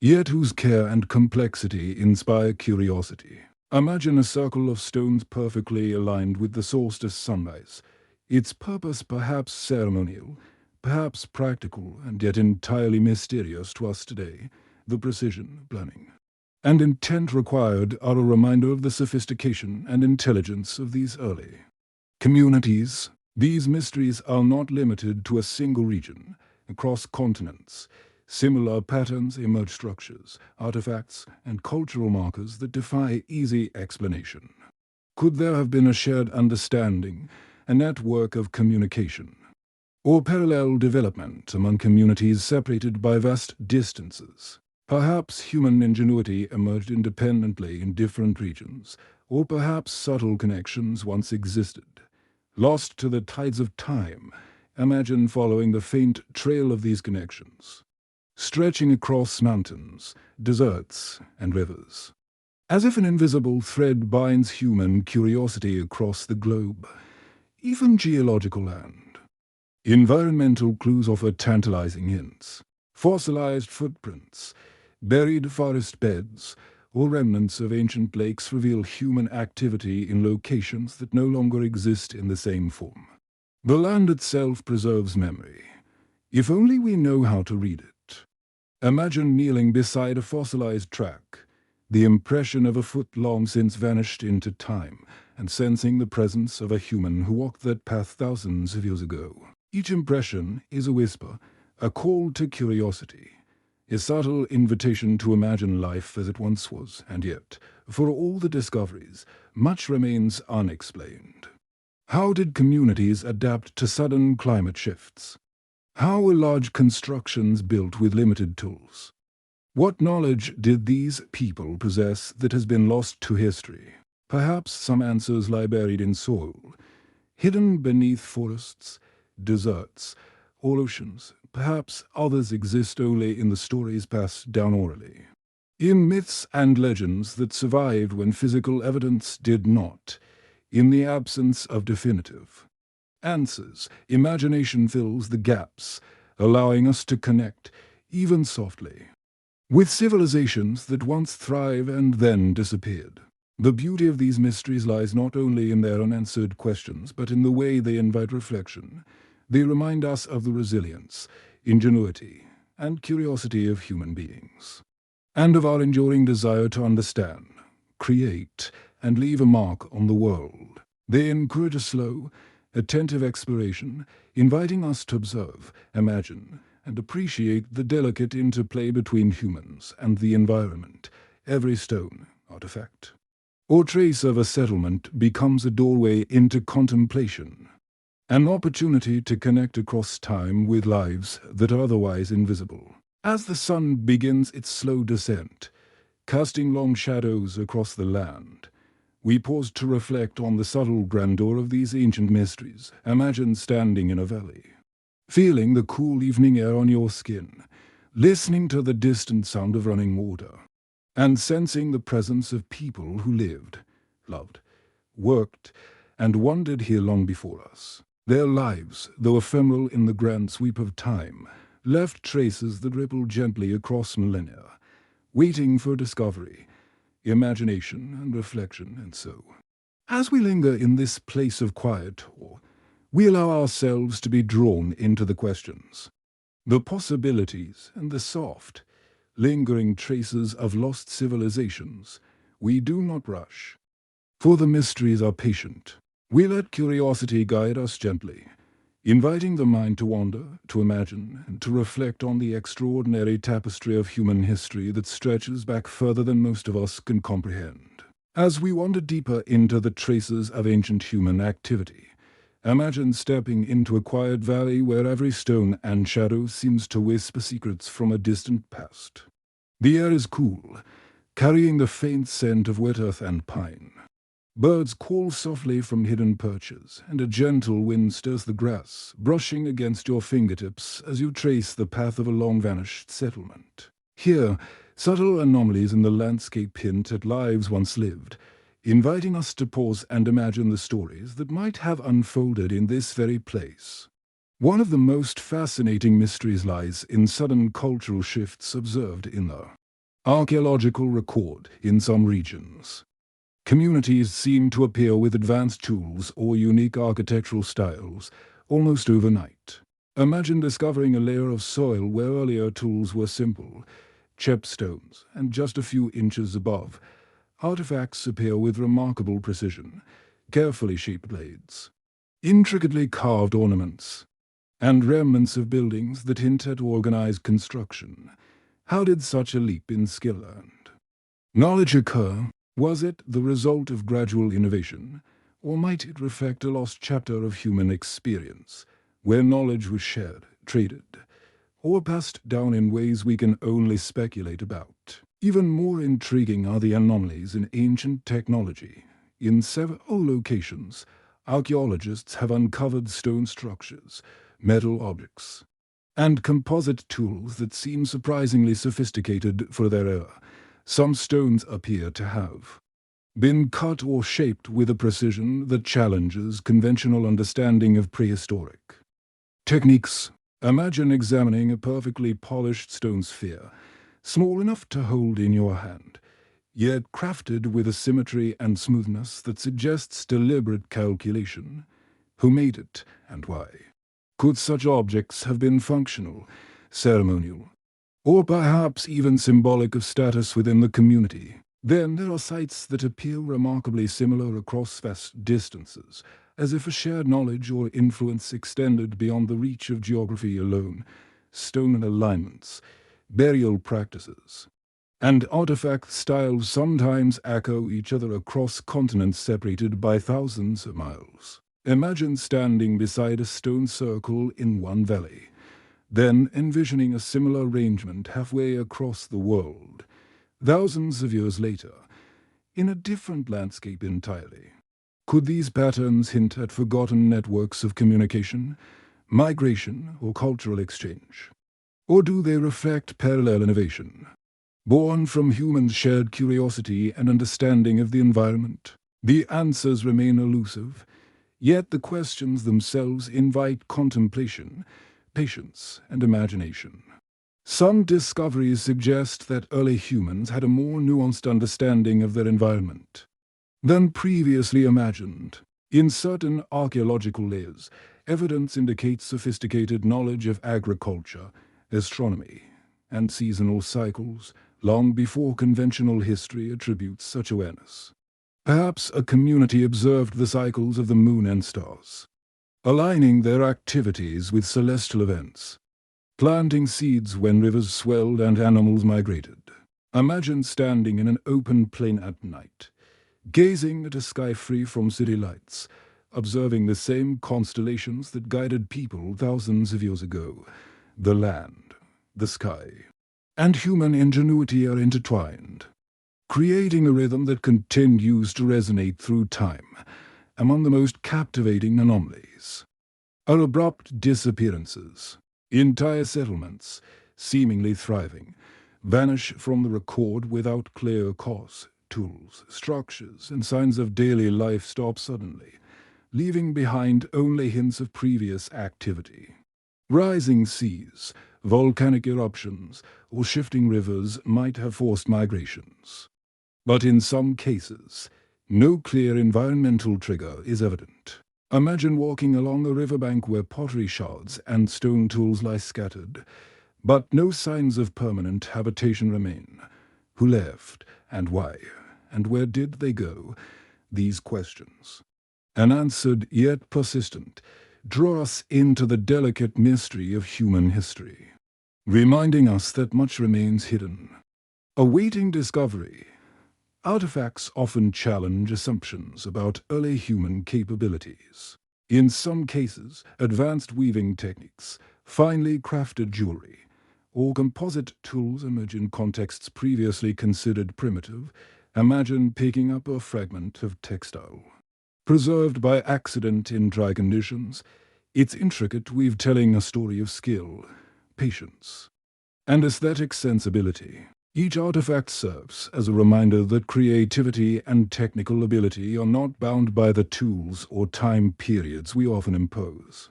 yet whose care and complexity inspire curiosity. Imagine a circle of stones perfectly aligned with the solstice sunrise, its purpose perhaps ceremonial, perhaps practical, and yet entirely mysterious to us today. The precision, planning, and intent required are a reminder of the sophistication and intelligence of these early communities. These mysteries are not limited to a single region. Across continents, similar patterns emerge, structures, artifacts, and cultural markers that defy easy explanation. Could there have been a shared understanding, a network of communication, or parallel development among communities separated by vast distances? Perhaps human ingenuity emerged independently in different regions, or perhaps subtle connections once existed, lost to the tides of time. Imagine following the faint trail of these connections, stretching across mountains, deserts, and rivers, as if an invisible thread binds human curiosity across the globe, even geological land. Environmental clues offer tantalizing hints. Fossilized footprints, buried forest beds, or remnants of ancient lakes reveal human activity in locations that no longer exist in the same form. The land itself preserves memory, if only we know how to read it. Imagine kneeling beside a fossilized track, the impression of a foot long since vanished into time, and sensing the presence of a human who walked that path thousands of years ago. Each impression is a whisper, a call to curiosity, a subtle invitation to imagine life as it once was, and yet, for all the discoveries, much remains unexplained. How did communities adapt to sudden climate shifts? How were large constructions built with limited tools? What knowledge did these people possess that has been lost to history? Perhaps some answers lie buried in soil, hidden beneath forests, deserts, or oceans. Perhaps others exist only in the stories passed down orally. In myths and legends that survived when physical evidence did not, in the absence of definitive answers, imagination fills the gaps, allowing us to connect, even softly, with civilizations that once thrived and then disappeared. The beauty of these mysteries lies not only in their unanswered questions, but in the way they invite reflection. They remind us of the resilience, ingenuity, and curiosity of human beings, and of our enduring desire to understand, create, and leave a mark on the world. They encourage a slow, attentive exploration, inviting us to observe, imagine, and appreciate the delicate interplay between humans and the environment. Every stone, artifact, or trace of a settlement becomes a doorway into contemplation, an opportunity to connect across time with lives that are otherwise invisible. As the sun begins its slow descent, casting long shadows across the land, we pause to reflect on the subtle grandeur of these ancient mysteries. Imagine standing in a valley, feeling the cool evening air on your skin, listening to the distant sound of running water, and sensing the presence of people who lived, loved, worked, and wandered here long before us. Their lives, though ephemeral in the grand sweep of time, left traces that rippled gently across millennia, waiting for discovery, imagination, and reflection. And so, as we linger in this place of quiet, we allow ourselves to be drawn into the questions, the possibilities, and the soft, lingering traces of lost civilizations. We do not rush, for the mysteries are patient. We let curiosity guide us gently, inviting the mind to wander, to imagine, and to reflect on the extraordinary tapestry of human history that stretches back further than most of us can comprehend. As we wander deeper into the traces of ancient human activity, imagine stepping into a quiet valley where every stone and shadow seems to whisper secrets from a distant past. The air is cool, carrying the faint scent of wet earth and pine. Birds call softly from hidden perches, and a gentle wind stirs the grass, brushing against your fingertips as you trace the path of a long-vanished settlement. Here, subtle anomalies in the landscape hint at lives once lived, inviting us to pause and imagine the stories that might have unfolded in this very place. One of the most fascinating mysteries lies in sudden cultural shifts observed in the archaeological record in some regions. Communities seem to appear with advanced tools or unique architectural styles almost overnight. Imagine discovering a layer of soil where earlier tools were simple, chipped stones, and just a few inches above, artifacts appear with remarkable precision, carefully shaped blades, intricately carved ornaments, and remnants of buildings that hint at organized construction. How did such a leap in skill and knowledge occur? Was it the result of gradual innovation, or might it reflect a lost chapter of human experience, where knowledge was shared, traded, or passed down in ways we can only speculate about? Even more intriguing are the anomalies in ancient technology. In several locations, archaeologists have uncovered stone structures, metal objects, and composite tools that seem surprisingly sophisticated for their era. Some stones appear to have been cut or shaped with a precision that challenges conventional understanding of prehistoric techniques. Imagine examining a perfectly polished stone sphere, small enough to hold in your hand, yet crafted with a symmetry and smoothness that suggests deliberate calculation. Who made it, and why? Could such objects have been functional, ceremonial, or perhaps even symbolic of status within the community. Then there are sites that appear remarkably similar across vast distances, as if a shared knowledge or influence extended beyond the reach of geography alone. Stone alignments, burial practices, and artifact styles sometimes echo each other across continents separated by thousands of miles. Imagine standing beside a stone circle in one valley, then envisioning a similar arrangement halfway across the world, thousands of years later, in a different landscape entirely. Could these patterns hint at forgotten networks of communication, migration, or cultural exchange? Or do they reflect parallel innovation, born from humans' shared curiosity and understanding of the environment? The answers remain elusive, yet the questions themselves invite contemplation, patience, and imagination. Some discoveries suggest that early humans had a more nuanced understanding of their environment than previously imagined. In certain archaeological layers, evidence indicates sophisticated knowledge of agriculture, astronomy, and seasonal cycles long before conventional history attributes such awareness. Perhaps a community observed the cycles of the moon and stars, aligning their activities with celestial events, planting seeds when rivers swelled and animals migrated. Imagine standing in an open plain at night, gazing at a sky free from city lights, observing the same constellations that guided people thousands of years ago. The land, the sky, and human ingenuity are intertwined, creating a rhythm that continues to resonate through time. Among the most captivating anomalies are abrupt disappearances. Entire settlements, seemingly thriving, vanish from the record without clear cause. Tools, structures, and signs of daily life stop suddenly, leaving behind only hints of previous activity. Rising seas, volcanic eruptions, or shifting rivers might have forced migrations. But in some cases, no clear environmental trigger is evident. Imagine walking along a riverbank where pottery shards and stone tools lie scattered, but no signs of permanent habitation remain. Who left, and why, and where did they go? These questions, unanswered yet persistent, draw us into the delicate mystery of human history, reminding us that much remains hidden, awaiting discovery. Artifacts often challenge assumptions about early human capabilities. In some cases, advanced weaving techniques, finely crafted jewelry, or composite tools emerge in contexts previously considered primitive. Imagine picking up a fragment of textile, preserved by accident in dry conditions. Its intricate weave telling a story of skill, patience, and aesthetic sensibility. Each artifact serves as a reminder that creativity and technical ability are not bound by the tools or time periods we often impose,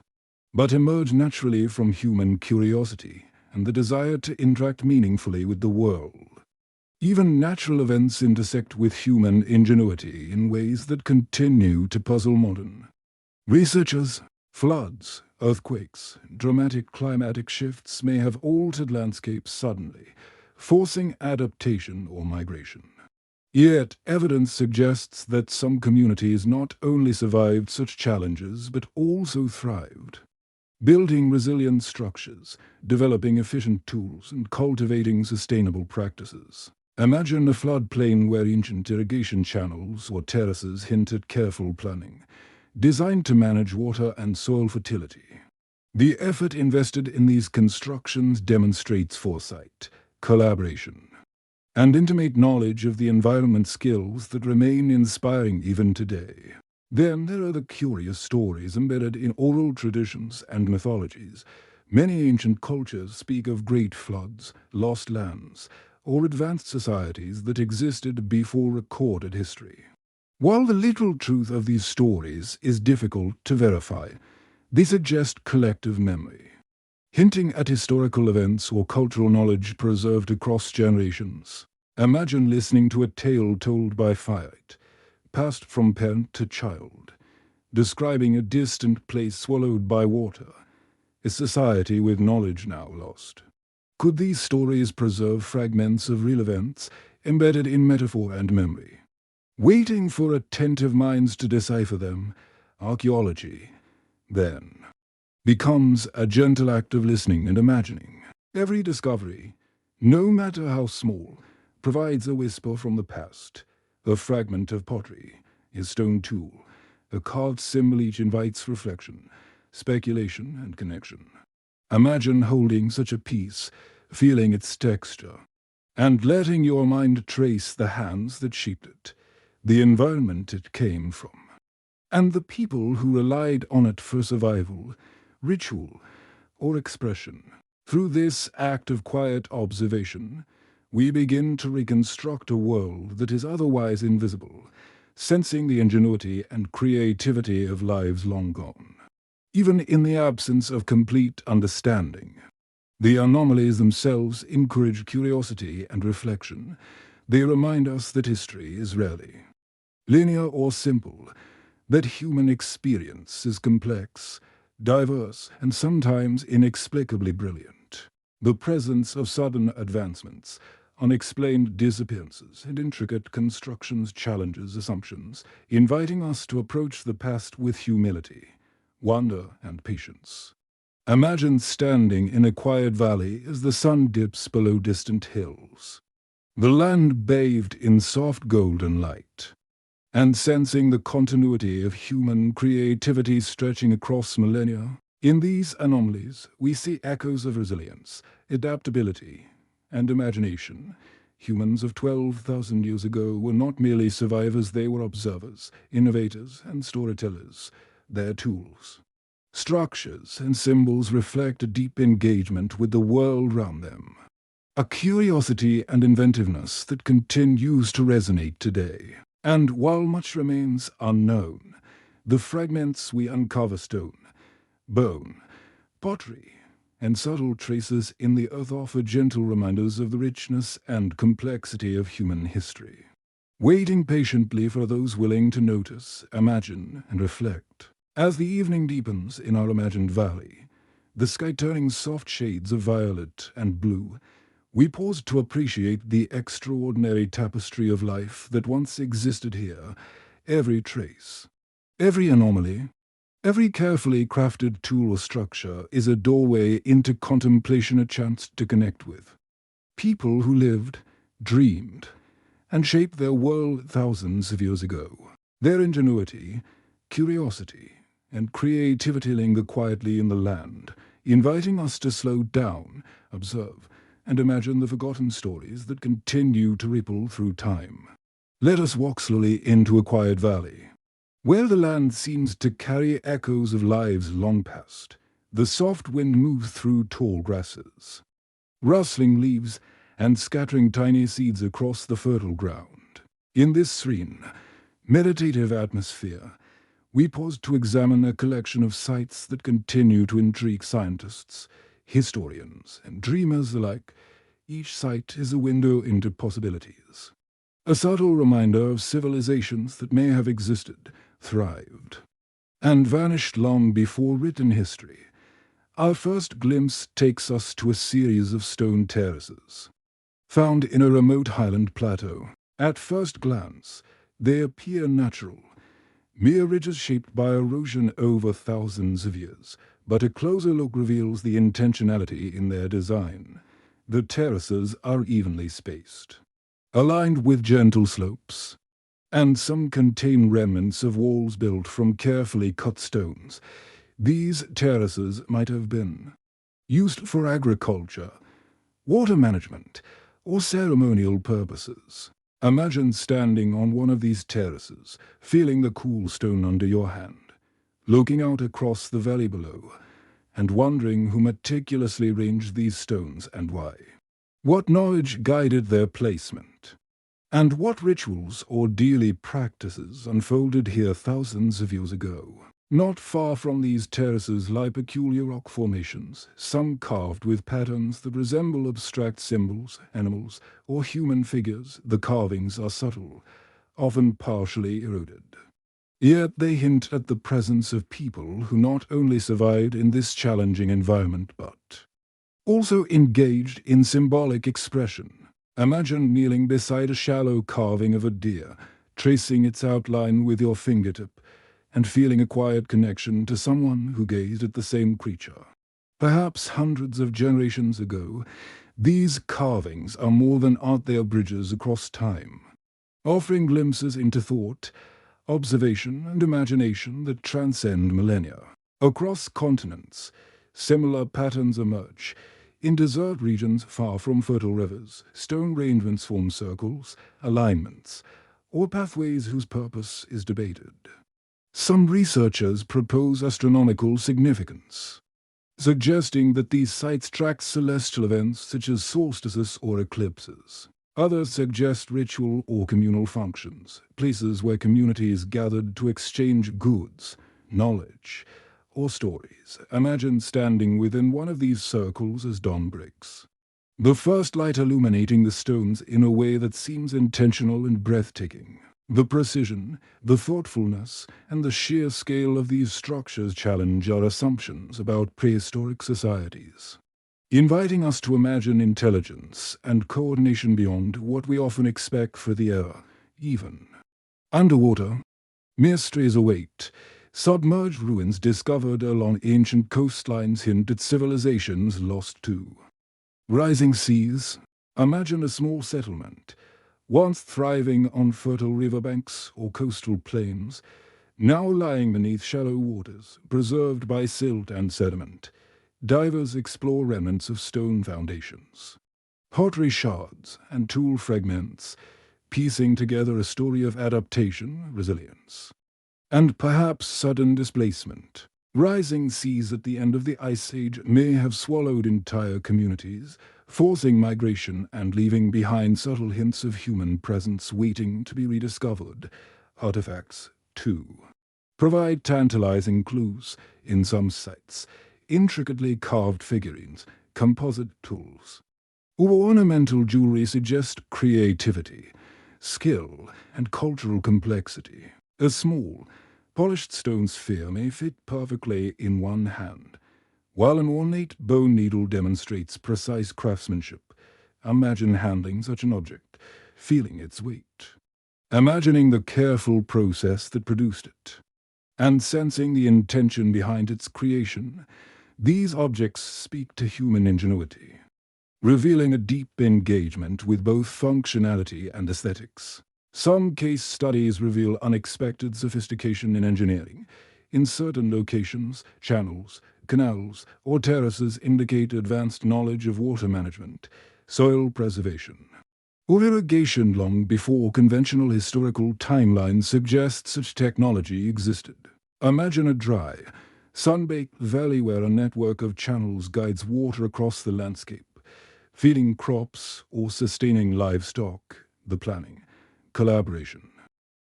but emerge naturally from human curiosity and the desire to interact meaningfully with the world. Even natural events intersect with human ingenuity in ways that continue to puzzle modern researchers. Floods, earthquakes, dramatic climatic shifts may have altered landscapes suddenly, forcing adaptation or migration. Yet, evidence suggests that some communities not only survived such challenges but also thrived, building resilient structures, developing efficient tools, and cultivating sustainable practices. Imagine a floodplain where ancient irrigation channels or terraces hint at careful planning, designed to manage water and soil fertility. The effort invested in these constructions demonstrates foresight, collaboration, and intimate knowledge of the environment, skills that remain inspiring even today. Then there are the curious stories embedded in oral traditions and mythologies. Many ancient cultures speak of great floods, lost lands, or advanced societies that existed before recorded history. While the literal truth of these stories is difficult to verify, they suggest collective memory, hinting at historical events or cultural knowledge preserved across generations. Imagine listening to a tale told by firelight, passed from parent to child, describing a distant place swallowed by water, a society with knowledge now lost. Could these stories preserve fragments of real events embedded in metaphor and memory? Waiting for attentive minds to decipher them, archeology, then, becomes a gentle act of listening and imagining. Every discovery, no matter how small, provides a whisper from the past. A fragment of pottery, a stone tool, a carved symbol each invites reflection, speculation, and connection. Imagine holding such a piece, feeling its texture, and letting your mind trace the hands that shaped it, the environment it came from, and the people who relied on it for survival, ritual, or expression. Through this act of quiet observation, we begin to reconstruct a world that is otherwise invisible, sensing the ingenuity and creativity of lives long gone. Even in the absence of complete understanding, the anomalies themselves encourage curiosity and reflection. They remind us that history is rarely linear or simple, that human experience is complex, diverse, and sometimes inexplicably brilliant. The presence of sudden advancements, unexplained disappearances, and intricate constructions challenges assumptions, inviting us to approach the past with humility, wonder, and patience. Imagine standing in a quiet valley as the sun dips below distant hills, the land bathed in soft golden light, and sensing the continuity of human creativity stretching across millennia. In these anomalies, we see echoes of resilience, adaptability, and imagination. Humans of 12,000 years ago were not merely survivors, they were observers, innovators, and storytellers. Their tools, structures, and symbols reflect a deep engagement with the world around them, a curiosity and inventiveness that continues to resonate today. And while much remains unknown, the fragments we uncover, stone, bone, pottery, and subtle traces in the earth, offer gentle reminders of the richness and complexity of human history, waiting patiently for those willing to notice, imagine, and reflect. As the evening deepens in our imagined valley, the sky turning soft shades of violet and blue, we pause to appreciate the extraordinary tapestry of life that once existed here. Every trace, every anomaly, every carefully crafted tool or structure is a doorway into contemplation, a chance to connect with people who lived, dreamed, and shaped their world thousands of years ago. Their ingenuity, curiosity, and creativity linger quietly in the land, inviting us to slow down, observe, and imagine the forgotten stories that continue to ripple through time. Let us walk slowly into a quiet valley, where the land seems to carry echoes of lives long past. The soft wind moves through tall grasses, rustling leaves and scattering tiny seeds across the fertile ground. In this serene, meditative atmosphere, we pause to examine a collection of sites that continue to intrigue scientists, historians, and dreamers alike. Each site is a window into possibilities, a subtle reminder of civilizations that may have existed, thrived, and vanished long before written history. Our first glimpse takes us to a series of stone terraces, found in a remote highland plateau. At first glance, they appear natural, mere ridges shaped by erosion over thousands of years, but a closer look reveals the intentionality in their design. The terraces are evenly spaced, aligned with gentle slopes, and some contain remnants of walls built from carefully cut stones. These terraces might have been used for agriculture, water management, or ceremonial purposes. Imagine standing on one of these terraces, feeling the cool stone under your hand, looking out across the valley below, and wondering who meticulously arranged these stones and why. What knowledge guided their placement? And what rituals or daily practices unfolded here thousands of years ago? Not far from these terraces lie peculiar rock formations, some carved with patterns that resemble abstract symbols, animals, or human figures. The carvings are subtle, often partially eroded. Yet they hint at the presence of people who not only survived in this challenging environment but Also engaged in symbolic expression. Imagine kneeling beside a shallow carving of a deer, tracing its outline with your fingertip, and feeling a quiet connection to someone who gazed at the same creature. Perhaps hundreds of generations ago, these carvings are more than art, they are bridges across time, offering glimpses into thought, observation, and imagination that transcend millennia. Across continents, similar patterns emerge. In desert regions far from fertile rivers, stone arrangements form circles, alignments, or pathways whose purpose is debated. Some researchers propose astronomical significance, suggesting that these sites track celestial events such as solstices or eclipses. Others suggest ritual or communal functions, places where communities gathered to exchange goods, knowledge, or stories. Imagine standing within one of these circles as dawn breaks, the first light illuminating the stones in a way that seems intentional and breathtaking. The precision, the thoughtfulness, and the sheer scale of these structures challenge our assumptions about prehistoric societies, inviting us to imagine intelligence and coordination beyond what we often expect for the era. Even underwater, mysteries await. Submerged ruins discovered along ancient coastlines hint at civilizations lost too. Rising seas. Imagine a small settlement, once thriving on fertile riverbanks or coastal plains, now lying beneath shallow waters, preserved by silt and sediment. Divers explore remnants of stone foundations, pottery shards, and tool fragments, piecing together a story of adaptation, resilience, and perhaps sudden displacement. Rising seas at the end of the Ice Age may have swallowed entire communities, forcing migration and leaving behind subtle hints of human presence waiting to be rediscovered. Artifacts, too, provide tantalizing clues. In some sites, intricately carved figurines, composite tools, or ornamental jewelry suggest creativity, skill, and cultural complexity. A small, polished stone sphere may fit perfectly in one hand, while an ornate bone needle demonstrates precise craftsmanship. Imagine handling such an object, feeling its weight, imagining the careful process that produced it, and sensing the intention behind its creation. These objects speak to human ingenuity, revealing a deep engagement with both functionality and aesthetics. Some case studies reveal unexpected sophistication in engineering. In certain locations, channels, canals, or terraces indicate advanced knowledge of water management, soil preservation, or irrigation long before conventional historical timelines suggest such technology existed. Imagine a dry, sun-baked valley where a network of channels guides water across the landscape, feeding crops or sustaining livestock. The planning, collaboration,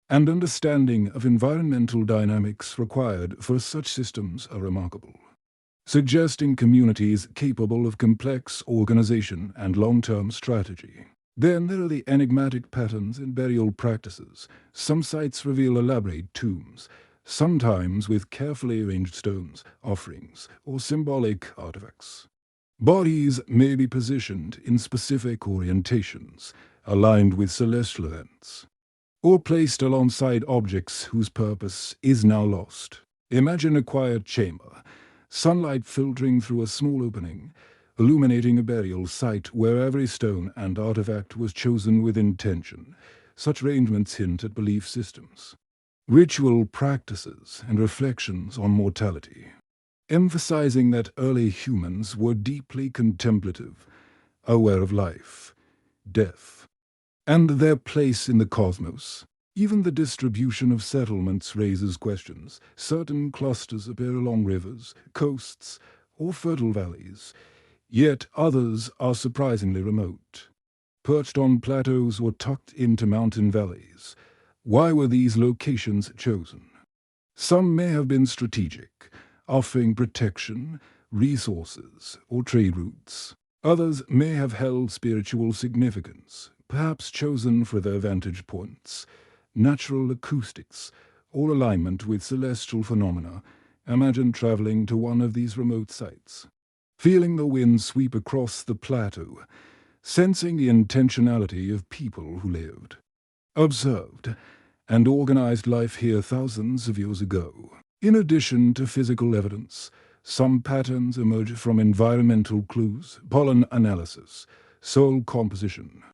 and understanding of environmental dynamics required for such systems are remarkable, suggesting communities capable of complex organization and long-term strategy. Then there are the enigmatic patterns in burial practices. Some sites reveal elaborate tombs, sometimes with carefully arranged stones, offerings, or symbolic artifacts. Bodies may be positioned in specific orientations, aligned with celestial events, or placed alongside objects whose purpose is now lost. Imagine a quiet chamber, sunlight filtering through a small opening, illuminating a burial site where every stone and artifact was chosen with intention. Such arrangements hint at belief systems, ritual practices, and reflections on mortality, emphasizing that early humans were deeply contemplative, aware of life, death, and their place in the cosmos. Even the distribution of settlements raises questions. Certain clusters appear along rivers, coasts, or fertile valleys, yet others are surprisingly remote, perched on plateaus or tucked into mountain valleys. Why were these locations chosen? Some may have been strategic, offering protection, resources, or trade routes. Others may have held spiritual significance, perhaps chosen for their vantage points, natural acoustics, or alignment with celestial phenomena. Imagine traveling to one of these remote sites, feeling the wind sweep across the plateau, sensing the intentionality of people who lived, observed, and organized life here thousands of years ago. In addition to physical evidence, some patterns emerge from environmental clues, pollen analysis, soil composition,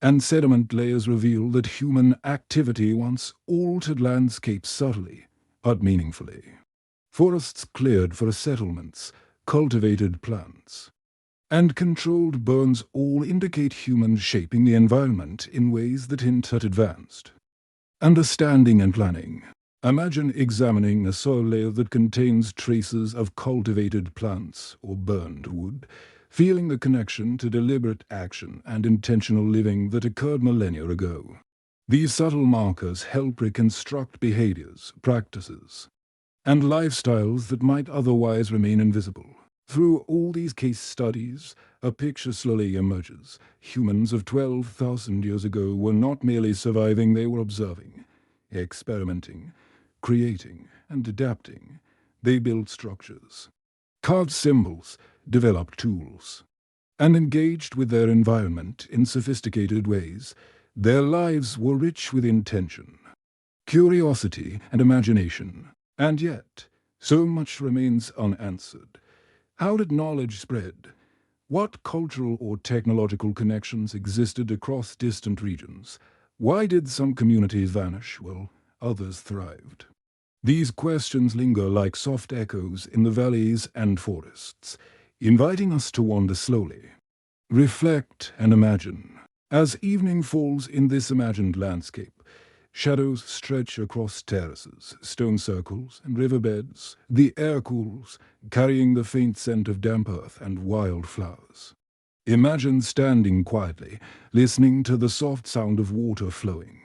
and sediment layers reveal that human activity once altered landscapes subtly but meaningfully. Forests cleared for settlements, cultivated plants, and controlled burns all indicate humans shaping the environment in ways that hint at advanced understanding and planning. Imagine examining a soil layer that contains traces of cultivated plants or burned wood, feeling the connection to deliberate action and intentional living that occurred millennia ago. These subtle markers help reconstruct behaviors, practices, and lifestyles that might otherwise remain invisible. Through all these case studies, a picture slowly emerges. Humans of 12,000 years ago were not merely surviving, they were observing, experimenting, creating, and adapting. They built structures, carved symbols, developed tools, and engaged with their environment in sophisticated ways. Their lives were rich with intention, curiosity, and imagination. And yet, so much remains unanswered. How did knowledge spread? What cultural or technological connections existed across distant regions? Why did some communities vanish while others thrived? These questions linger like soft echoes in the valleys and forests, inviting us to wander slowly, reflect, and imagine. As evening falls in this imagined landscape, shadows stretch across terraces, stone circles, and riverbeds. The air cools, carrying the faint scent of damp earth and wild flowers. Imagine standing quietly, listening to the soft sound of water flowing,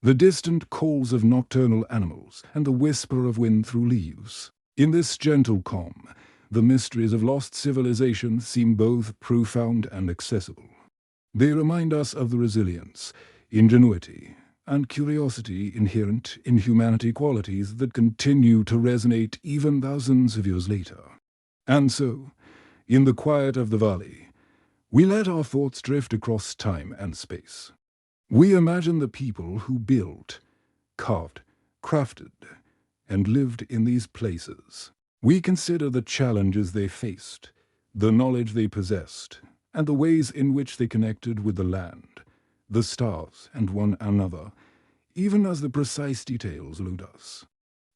the distant calls of nocturnal animals, and the whisper of wind through leaves. In this gentle calm, the mysteries of lost civilization seem both profound and accessible. They remind us of the resilience, ingenuity, and curiosity inherent in humanity, qualities that continue to resonate even thousands of years later. And so, in the quiet of the valley, we let our thoughts drift across time and space. We imagine the people who built, carved, crafted, and lived in these places. We consider the challenges they faced, the knowledge they possessed, and the ways in which they connected with the land, the stars, and one another, even as the precise details elude us.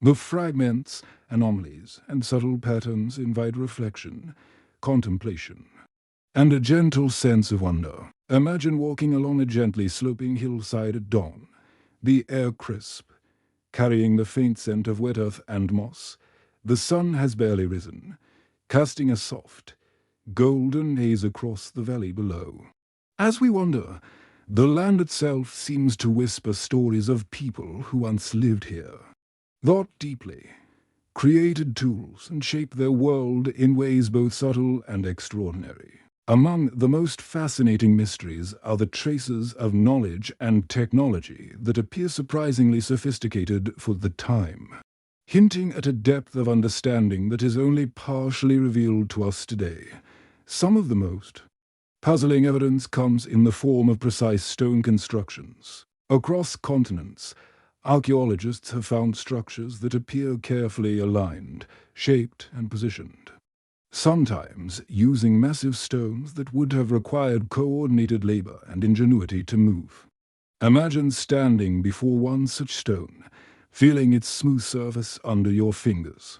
The fragments, anomalies, and subtle patterns invite reflection, contemplation, and a gentle sense of wonder. Imagine walking along a gently sloping hillside at dawn, the air crisp, carrying the faint scent of wet earth and moss. The sun has barely risen, casting a soft, golden haze across the valley below. As we wander, the land itself seems to whisper stories of people who once lived here, thought deeply, created tools, and shaped their world in ways both subtle and extraordinary. Among the most fascinating mysteries are the traces of knowledge and technology that appear surprisingly sophisticated for the time, hinting at a depth of understanding that is only partially revealed to us today. Some of the most puzzling evidence comes in the form of precise stone constructions. Across continents, archaeologists have found structures that appear carefully aligned, shaped, and positioned, sometimes using massive stones that would have required coordinated labor and ingenuity to move. Imagine standing before one such stone, feeling its smooth surface under your fingers,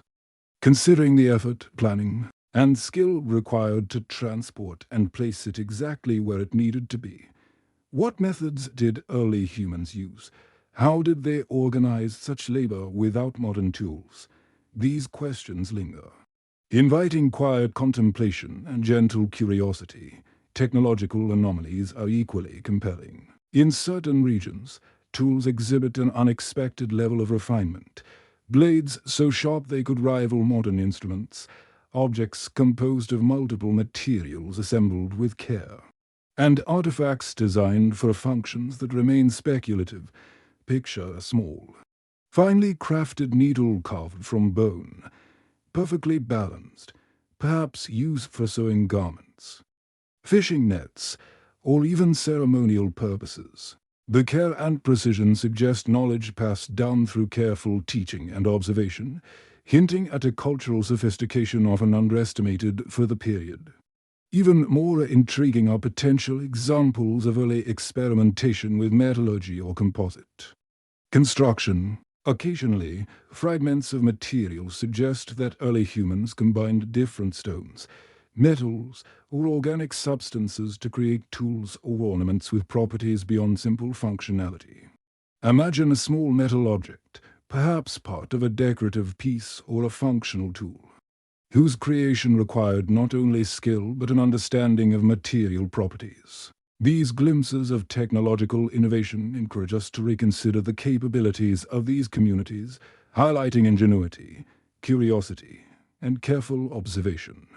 considering the effort, planning, and skill required to transport and place it exactly where it needed to be. What methods did early humans use? How did they organize such labor without modern tools? These questions linger, inviting quiet contemplation and gentle curiosity. Technological anomalies are equally compelling. In certain regions, tools exhibit an unexpected level of refinement. Blades so sharp they could rival modern instruments, objects composed of multiple materials assembled with care, and artifacts designed for functions that remain speculative. Picture a small, finely crafted needle carved from bone, perfectly balanced, perhaps used for sewing garments, fishing nets, or even ceremonial purposes. The care and precision suggest knowledge passed down through careful teaching and observation, hinting at a cultural sophistication often underestimated for the period. Even more intriguing are potential examples of early experimentation with metallurgy or composite construction. Occasionally, fragments of material suggest that early humans combined different stones, metals, or organic substances to create tools or ornaments with properties beyond simple functionality. Imagine a small metal object, perhaps part of a decorative piece or a functional tool, whose creation required not only skill but an understanding of material properties. These glimpses of technological innovation encourage us to reconsider the capabilities of these communities, highlighting ingenuity, curiosity, and careful observation.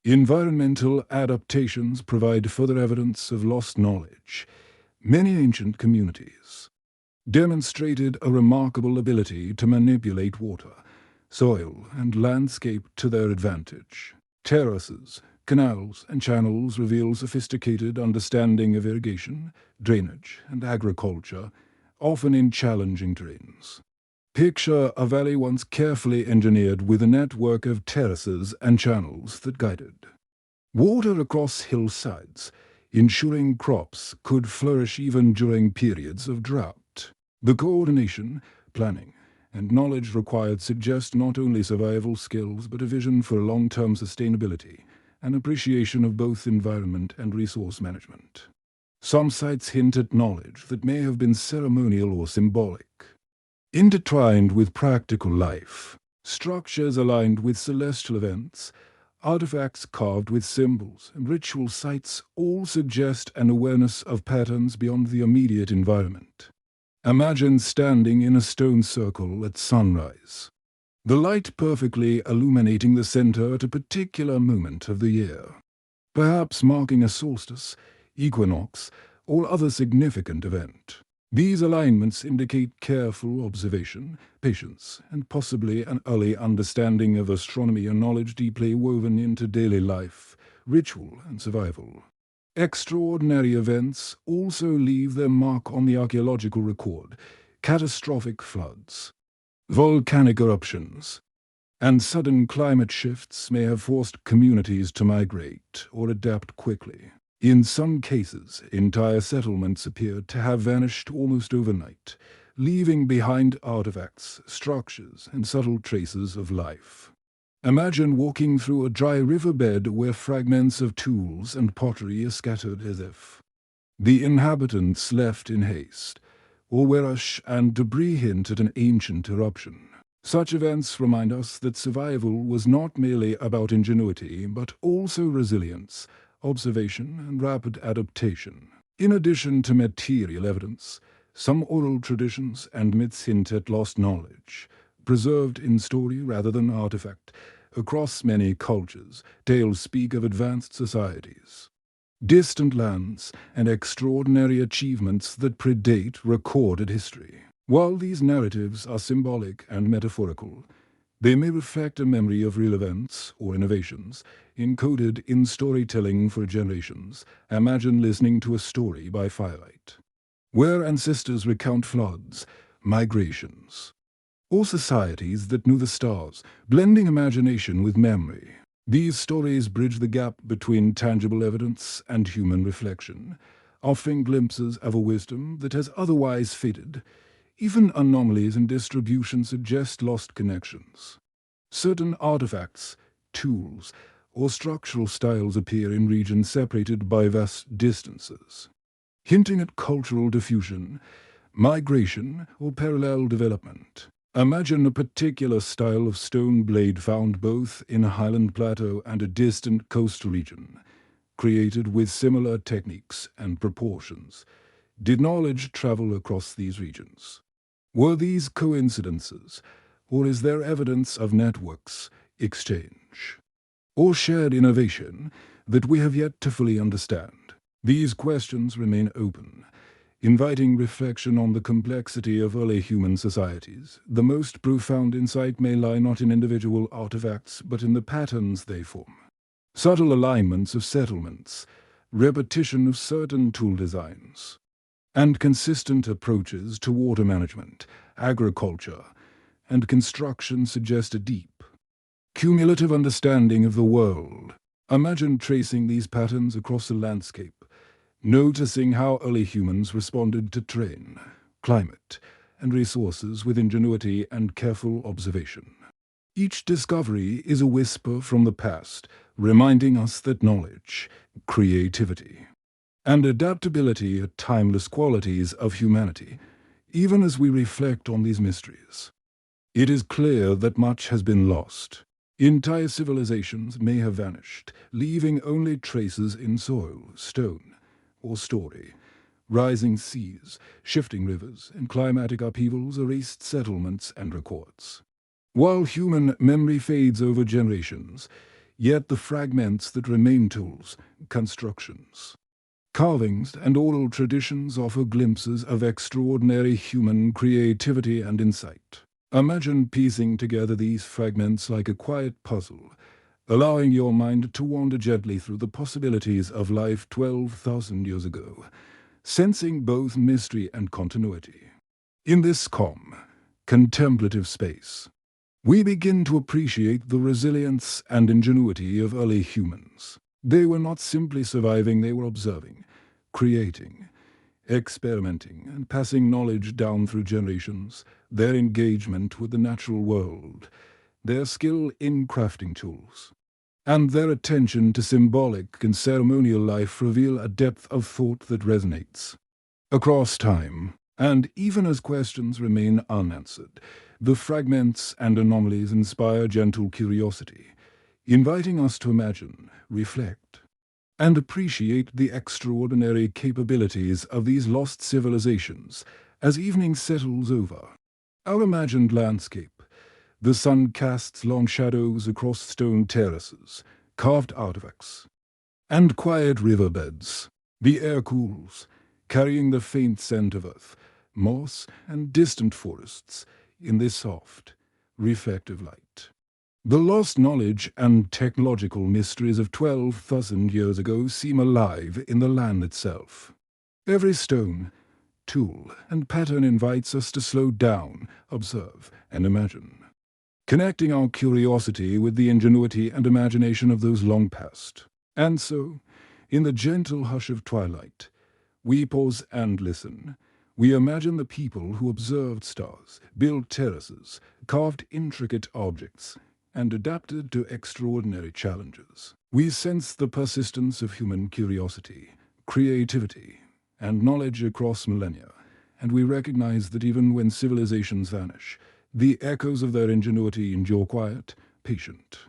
Environmental adaptations provide further evidence of lost knowledge. Many ancient communities demonstrated a remarkable ability to manipulate water, soil, and landscape to their advantage. Terraces, canals, and channels reveal sophisticated understanding of irrigation, drainage, and agriculture, often in challenging terrains. Picture a valley once carefully engineered with a network of terraces and channels that guided water across hillsides, ensuring crops could flourish even during periods of drought. The coordination, planning, and knowledge required suggest not only survival skills but a vision for long-term sustainability, an appreciation of both environment and resource management. Some sites hint at knowledge that may have been ceremonial or symbolic, intertwined with practical life. Structures aligned with celestial events, artifacts carved with symbols, and ritual sites all suggest an awareness of patterns beyond the immediate environment. Imagine standing in a stone circle at sunrise, the light perfectly illuminating the center at a particular moment of the year, perhaps marking a solstice, equinox, or other significant event. These alignments indicate careful observation, patience, and possibly an early understanding of astronomy, a knowledge deeply woven into daily life, ritual, and survival. Extraordinary events also leave their mark on the archaeological record. Catastrophic floods, volcanic eruptions, and sudden climate shifts may have forced communities to migrate or adapt quickly. In some cases, entire settlements appeared to have vanished almost overnight, leaving behind artifacts, structures, and subtle traces of life. Imagine walking through a dry riverbed where fragments of tools and pottery are scattered as if the inhabitants left in haste, or where ash and debris hint at an ancient eruption. Such events remind us that survival was not merely about ingenuity, but also resilience, observation, and rapid adaptation. In addition to material evidence, some oral traditions and myths hint at lost knowledge, preserved in story rather than artifact. Across many cultures, tales speak of advanced societies, distant lands, and extraordinary achievements that predate recorded history. While these narratives are symbolic and metaphorical, they may reflect a memory of real events or innovations encoded in storytelling for generations. Imagine listening to a story by firelight, where ancestors recount floods, migrations, or societies that knew the stars, blending imagination with memory. These stories bridge the gap between tangible evidence and human reflection, offering glimpses of a wisdom that has otherwise faded. Even anomalies in distribution suggest lost connections. Certain artifacts, tools, or structural styles appear in regions separated by vast distances, hinting at cultural diffusion, migration, or parallel development. Imagine a particular style of stone blade found both in a highland plateau and a distant coastal region, created with similar techniques and proportions. Did knowledge travel across these regions? Were these coincidences, or is there evidence of networks, exchange, or shared innovation that we have yet to fully understand? These questions remain open, inviting reflection on the complexity of early human societies. The most profound insight may lie not in individual artifacts, but in the patterns they form. subtle alignments of settlements, repetition of certain tool designs, and consistent approaches to water management, agriculture, and construction suggest a deep, cumulative understanding of the world. Imagine tracing these patterns across the landscape, noticing how early humans responded to terrain, climate, and resources with ingenuity and careful observation. Each discovery is a whisper from the past, reminding us that knowledge, creativity, and adaptability are timeless qualities of humanity, even as we reflect on these mysteries. It is clear that much has been lost. Entire civilizations may have vanished, leaving only traces in soil, stone, or story. Rising seas, shifting rivers, and climatic upheavals erased settlements and records. While human memory fades over generations, yet the fragments that remain tools, constructions, carvings, and oral traditions offer glimpses of extraordinary human creativity and insight. Imagine piecing together these fragments like a quiet puzzle, allowing your mind to wander gently through the possibilities of life 12,000 years ago, sensing both mystery and continuity. In this calm, contemplative space, we begin to appreciate the resilience and ingenuity of early humans. They were not simply surviving, they were observing, creating, experimenting, and passing knowledge down through generations. Their engagement with the natural world, their skill in crafting tools, and their attention to symbolic and ceremonial life reveal a depth of thought that resonates across time. And even as questions remain unanswered, the fragments and anomalies inspire gentle curiosity, inviting us to imagine, reflect, and appreciate the extraordinary capabilities of these lost civilizations as evening settles over. Our imagined landscape, the sun casts long shadows across stone terraces, carved artifacts, and quiet riverbeds. The air cools, carrying the faint scent of earth, moss, and distant forests in this soft, reflective light. The lost knowledge and technological mysteries of 12,000 years ago seem alive in the land itself. Every stone, tool, and pattern invites us to slow down, observe, and imagine, connecting our curiosity with the ingenuity and imagination of those long past. And so, in the gentle hush of twilight, we pause and listen. We imagine the people who observed stars, built terraces, carved intricate objects, and adapted to extraordinary challenges. We sense the persistence of human curiosity, creativity, and knowledge across millennia, and we recognize that even when civilizations vanish, the echoes of their ingenuity endure quiet, patient,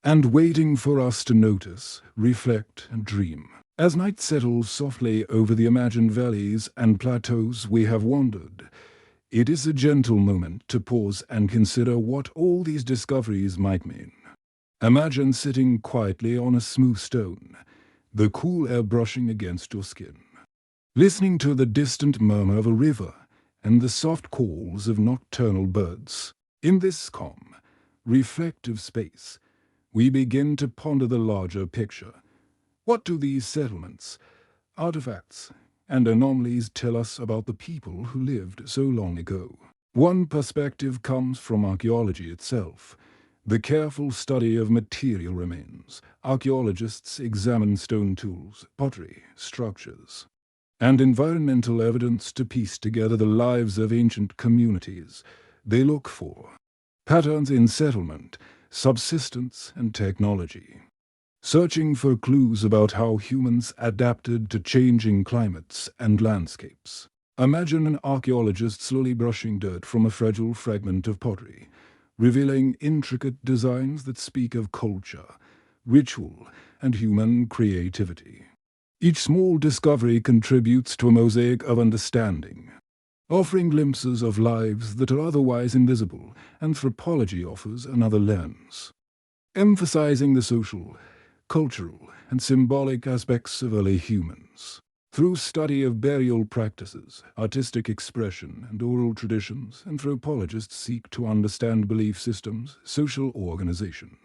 and waiting for us to notice, reflect, and dream. As night settles softly over the imagined valleys and plateaus we have wandered, it is a gentle moment to pause and consider what all these discoveries might mean. Imagine sitting quietly on a smooth stone, the cool air brushing against your skin, listening to the distant murmur of a river and the soft calls of nocturnal birds. In this calm, reflective space, we begin to ponder the larger picture. What do these settlements, artifacts, and anomalies tell us about the people who lived so long ago? One perspective comes from archaeology itself, the careful study of material remains. Archaeologists examine stone tools, pottery, structures, and environmental evidence to piece together the lives of ancient communities. They look for patterns in settlement, subsistence, and technology, searching for clues about how humans adapted to changing climates and landscapes. Imagine an archaeologist slowly brushing dirt from a fragile fragment of pottery, revealing intricate designs that speak of culture, ritual, and human creativity. Each small discovery contributes to a mosaic of understanding, offering glimpses of lives that are otherwise invisible. Anthropology offers another lens, emphasizing the social, cultural, and symbolic aspects of early humans. Through study of burial practices, artistic expression, and oral traditions, anthropologists seek to understand belief systems, social organization,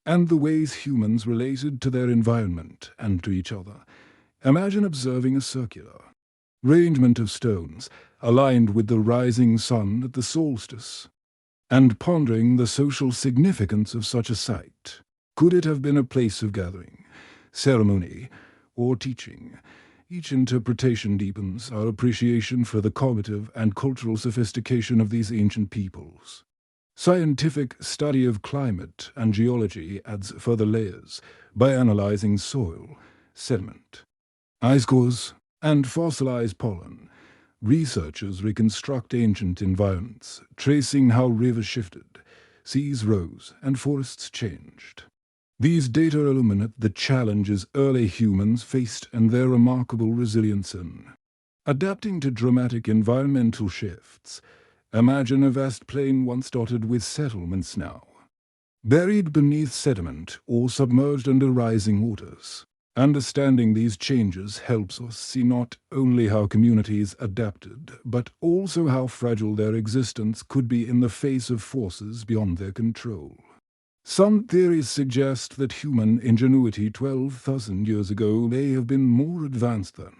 and the ways humans related to their environment and to each other. Imagine observing a circular arrangement of stones aligned with the rising sun at the solstice, and pondering the social significance of such a site. Could it have been a place of gathering, ceremony, or teaching? Each interpretation deepens our appreciation for the cognitive and cultural sophistication of these ancient peoples. Scientific study of climate and geology adds further layers by analyzing soil, sediment, ice cores, and fossilized pollen. Researchers reconstruct ancient environments, tracing how rivers shifted, seas rose, and forests changed. These data illuminate the challenges early humans faced and their remarkable resilience in adapting to dramatic environmental shifts. Imagine a vast plain once dotted with settlements now, buried beneath sediment or submerged under rising waters. Understanding these changes helps us see not only how communities adapted, but also how fragile their existence could be in the face of forces beyond their control. Some theories suggest that human ingenuity 12,000 years ago may have been more advanced than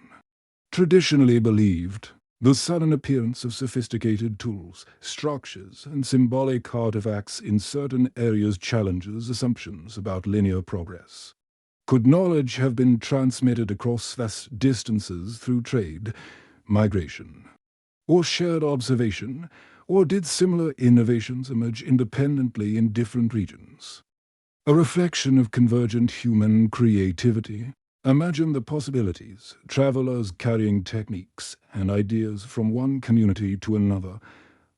traditionally believed. The sudden appearance of sophisticated tools, structures, and symbolic artifacts in certain areas challenges assumptions about linear progress. Could knowledge have been transmitted across vast distances through trade, migration, or shared observation, or did similar innovations emerge independently in different regions? A reflection of convergent human creativity. Imagine the possibilities, travelers carrying techniques and ideas from one community to another,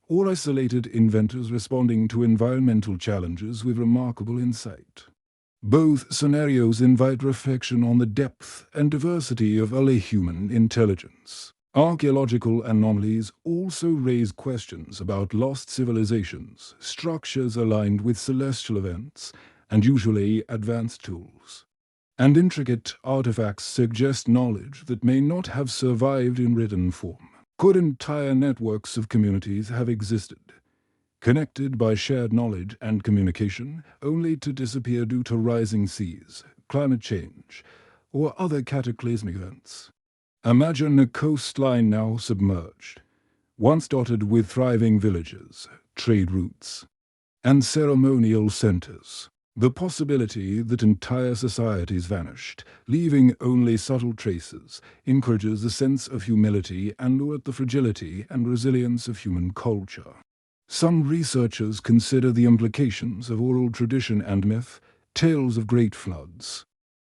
or isolated inventors responding to environmental challenges with remarkable insight. Both scenarios invite reflection on the depth and diversity of early human intelligence. Archaeological anomalies also raise questions about lost civilizations, structures aligned with celestial events, and usually advanced tools. And intricate artifacts suggest knowledge that may not have survived in written form. Could entire networks of communities have existed, connected by shared knowledge and communication, only to disappear due to rising seas, climate change, or other cataclysmic events? Imagine a coastline now submerged, once dotted with thriving villages, trade routes, and ceremonial centers. The possibility that entire societies vanished, leaving only subtle traces, encourages a sense of humility and at the fragility and resilience of human culture. Some researchers consider the implications of oral tradition and myth, tales of great floods,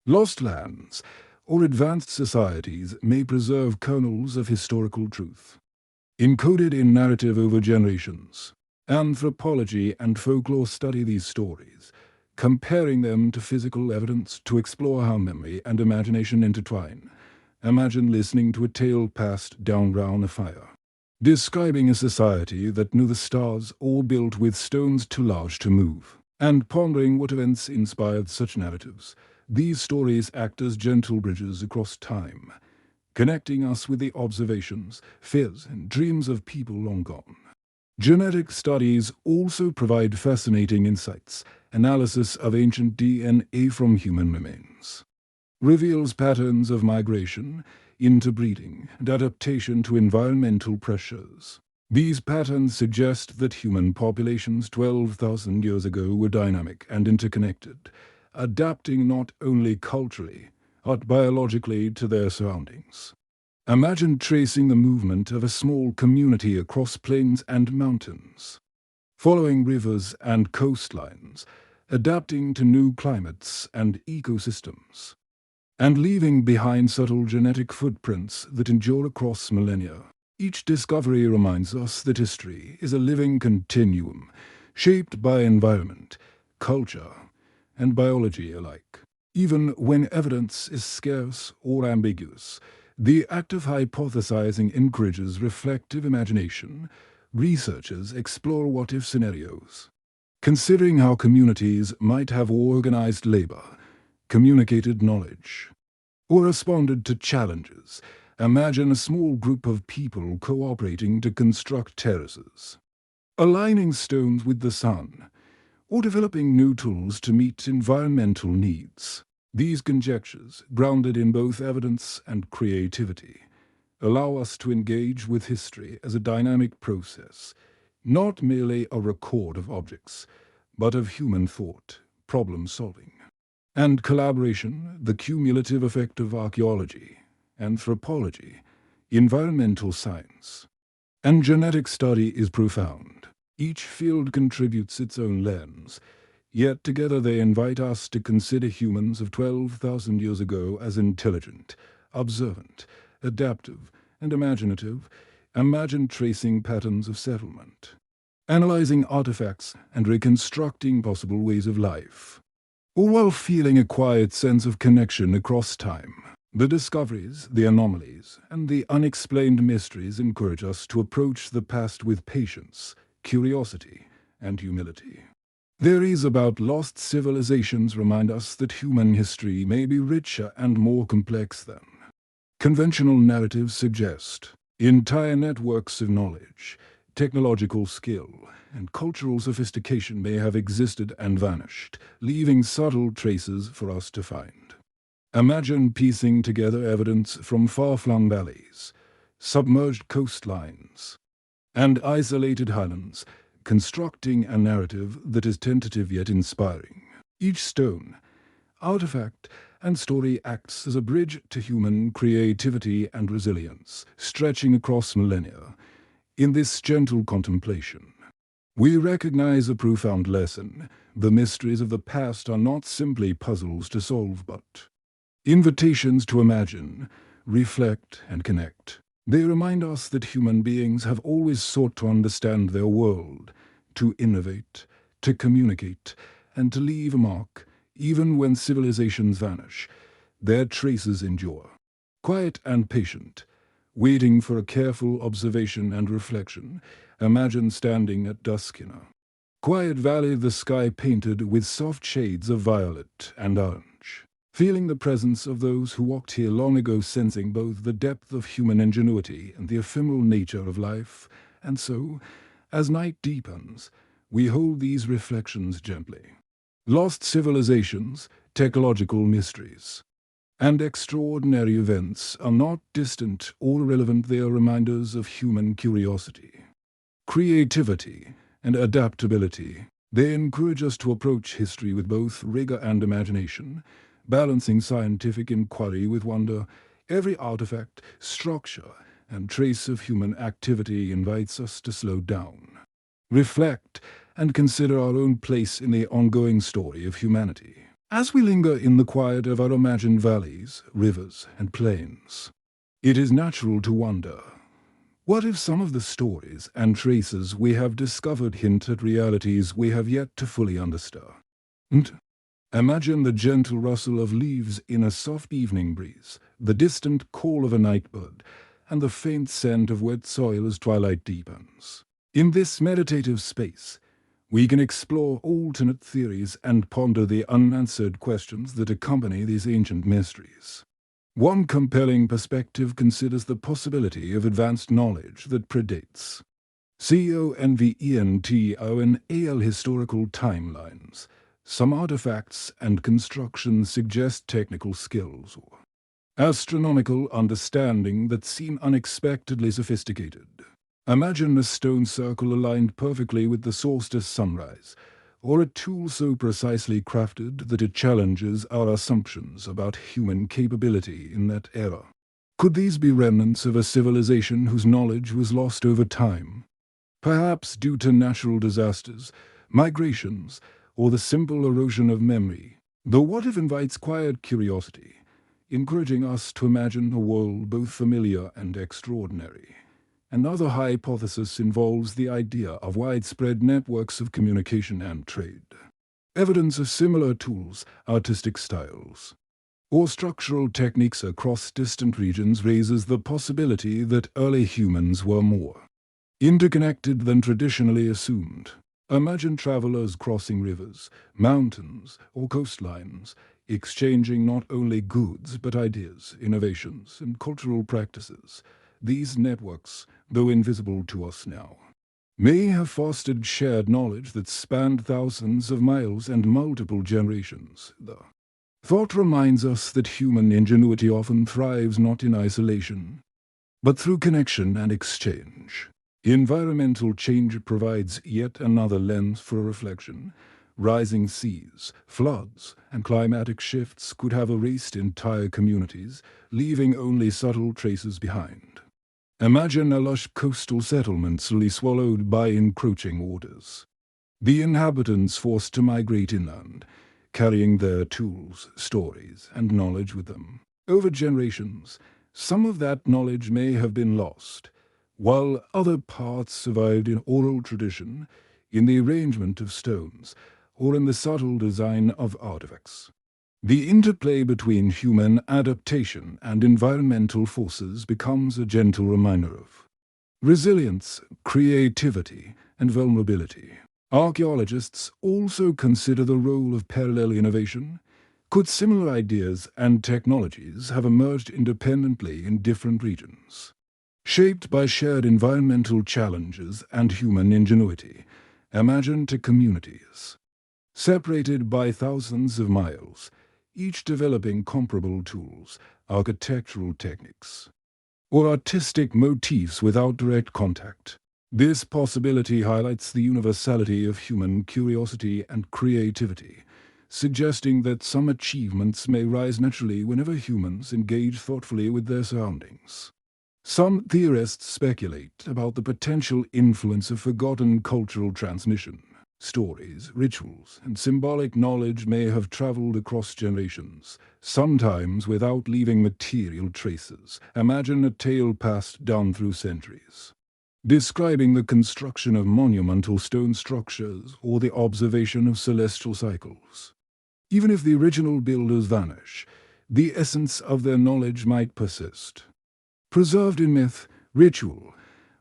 lost lands, or advanced societies may preserve kernels of historical truth, encoded in narrative over generations. Anthropology and folklore study these stories, comparing them to physical evidence to explore how memory and imagination intertwine. Imagine listening to a tale passed down round a fire, describing a society that knew the stars all built with stones too large to move, and pondering what events inspired such narratives. These stories act as gentle bridges across time, connecting us with the observations, fears, and dreams of people long gone. Genetic studies also provide fascinating insights. Analysis of ancient DNA from human remains reveals patterns of migration, interbreeding, and adaptation to environmental pressures. These patterns suggest that human populations 12,000 years ago were dynamic and interconnected, adapting not only culturally, but biologically to their surroundings. Imagine tracing the movement of a small community across plains and mountains, following rivers and coastlines, adapting to new climates and ecosystems, and leaving behind subtle genetic footprints that endure across millennia. Each discovery reminds us that history is a living continuum, shaped by environment, culture, and biology alike. Even when evidence is scarce or ambiguous, the act of hypothesizing encourages reflective imagination. Researchers explore what-if scenarios, considering how communities might have organized labor, communicated knowledge, or responded to challenges. Imagine a small group of people cooperating to construct terraces, aligning stones with the sun, or developing new tools to meet environmental needs. These conjectures, grounded in both evidence and creativity, allow us to engage with history as a dynamic process, not merely a record of objects, but of human thought, problem-solving, and collaboration, the cumulative effect of archeology, anthropology, environmental science, and genetic study is profound. Each field contributes its own lens, yet together they invite us to consider humans of 12,000 years ago as intelligent, observant, adaptive, and imaginative. Imagine tracing patterns of settlement, analyzing artifacts, and reconstructing possible ways of life, all while feeling a quiet sense of connection across time. The discoveries, the anomalies, and the unexplained mysteries encourage us to approach the past with patience, curiosity, and humility. Theories about lost civilizations remind us that human history may be richer and more complex than conventional narratives suggest. Entire networks of knowledge, technological skill, and cultural sophistication may have existed and vanished, leaving subtle traces for us to find. Imagine piecing together evidence from far-flung valleys, submerged coastlines, and isolated highlands, constructing a narrative that is tentative yet inspiring. Each stone, artifact, and story acts as a bridge to human creativity and resilience, stretching across millennia. In this gentle contemplation, we recognize a profound lesson. The mysteries of the past are not simply puzzles to solve, but invitations to imagine, reflect, and connect. They remind us that human beings have always sought to understand their world, to innovate, to communicate, and to leave a mark. Even when civilizations vanish, their traces endure. Quiet and patient, waiting for a careful observation and reflection, imagine standing at dusk in a quiet valley, the sky painted with soft shades of violet and orange. Feeling the presence of those who walked here long ago, sensing both the depth of human ingenuity and the ephemeral nature of life. And so, as night deepens, we hold these reflections gently. Lost civilizations, technological mysteries, and extraordinary events are not distant or irrelevant. They are reminders of human curiosity, creativity, and adaptability. They encourage us to approach history with both rigor and imagination, balancing scientific inquiry with wonder. Every artifact, structure, and trace of human activity invites us to slow down, reflect, and consider our own place in the ongoing story of humanity. As we linger in the quiet of our imagined valleys, rivers, and plains, it is natural to wonder, what if some of the stories and traces we have discovered hint at realities we have yet to fully understand? Imagine the gentle rustle of leaves in a soft evening breeze, the distant call of a night bird, and the faint scent of wet soil as twilight deepens. In this meditative space, we can explore alternate theories and ponder the unanswered questions that accompany these ancient mysteries. One compelling perspective considers the possibility of advanced knowledge that predates conventional historical timelines. Some artifacts and constructions suggest technical skills or astronomical understanding that seem unexpectedly sophisticated. Imagine a stone circle aligned perfectly with the solstice sunrise, or a tool so precisely crafted that it challenges our assumptions about human capability in that era. Could these be remnants of a civilization whose knowledge was lost over time, perhaps due to natural disasters, migrations, or the simple erosion of memory? The what if invites quiet curiosity, encouraging us to imagine a world both familiar and extraordinary. Another hypothesis involves the idea of widespread networks of communication and trade. Evidence of similar tools, artistic styles, or structural techniques across distant regions raises the possibility that early humans were more interconnected than traditionally assumed. Imagine travelers crossing rivers, mountains, or coastlines, exchanging not only goods but ideas, innovations, and cultural practices. These networks, though invisible to us now, may have fostered shared knowledge that spanned thousands of miles and multiple generations. The thought reminds us that human ingenuity often thrives not in isolation, but through connection and exchange. Environmental change provides yet another lens for reflection. Rising seas, floods, and climatic shifts could have erased entire communities, leaving only subtle traces behind. Imagine a lush coastal settlement slowly swallowed by encroaching waters. The inhabitants forced to migrate inland, carrying their tools, stories, and knowledge with them. Over generations, some of that knowledge may have been lost, while other parts survived in oral tradition, in the arrangement of stones, or in the subtle design of artifacts. The interplay between human adaptation and environmental forces becomes a gentle reminder of resilience, creativity, and vulnerability. Archaeologists also consider the role of parallel innovation. Could similar ideas and technologies have emerged independently in different regions? Shaped by shared environmental challenges and human ingenuity, imagine two communities, separated by thousands of miles, each developing comparable tools, architectural techniques, or artistic motifs without direct contact. This possibility highlights the universality of human curiosity and creativity, suggesting that some achievements may rise naturally whenever humans engage thoughtfully with their surroundings. Some theorists speculate about the potential influence of forgotten cultural transmission. Stories, rituals, and symbolic knowledge may have traveled across generations, sometimes without leaving material traces. Imagine a tale passed down through centuries, describing the construction of monumental stone structures or the observation of celestial cycles. Even if the original builders vanish, the essence of their knowledge might persist, preserved in myth, ritual,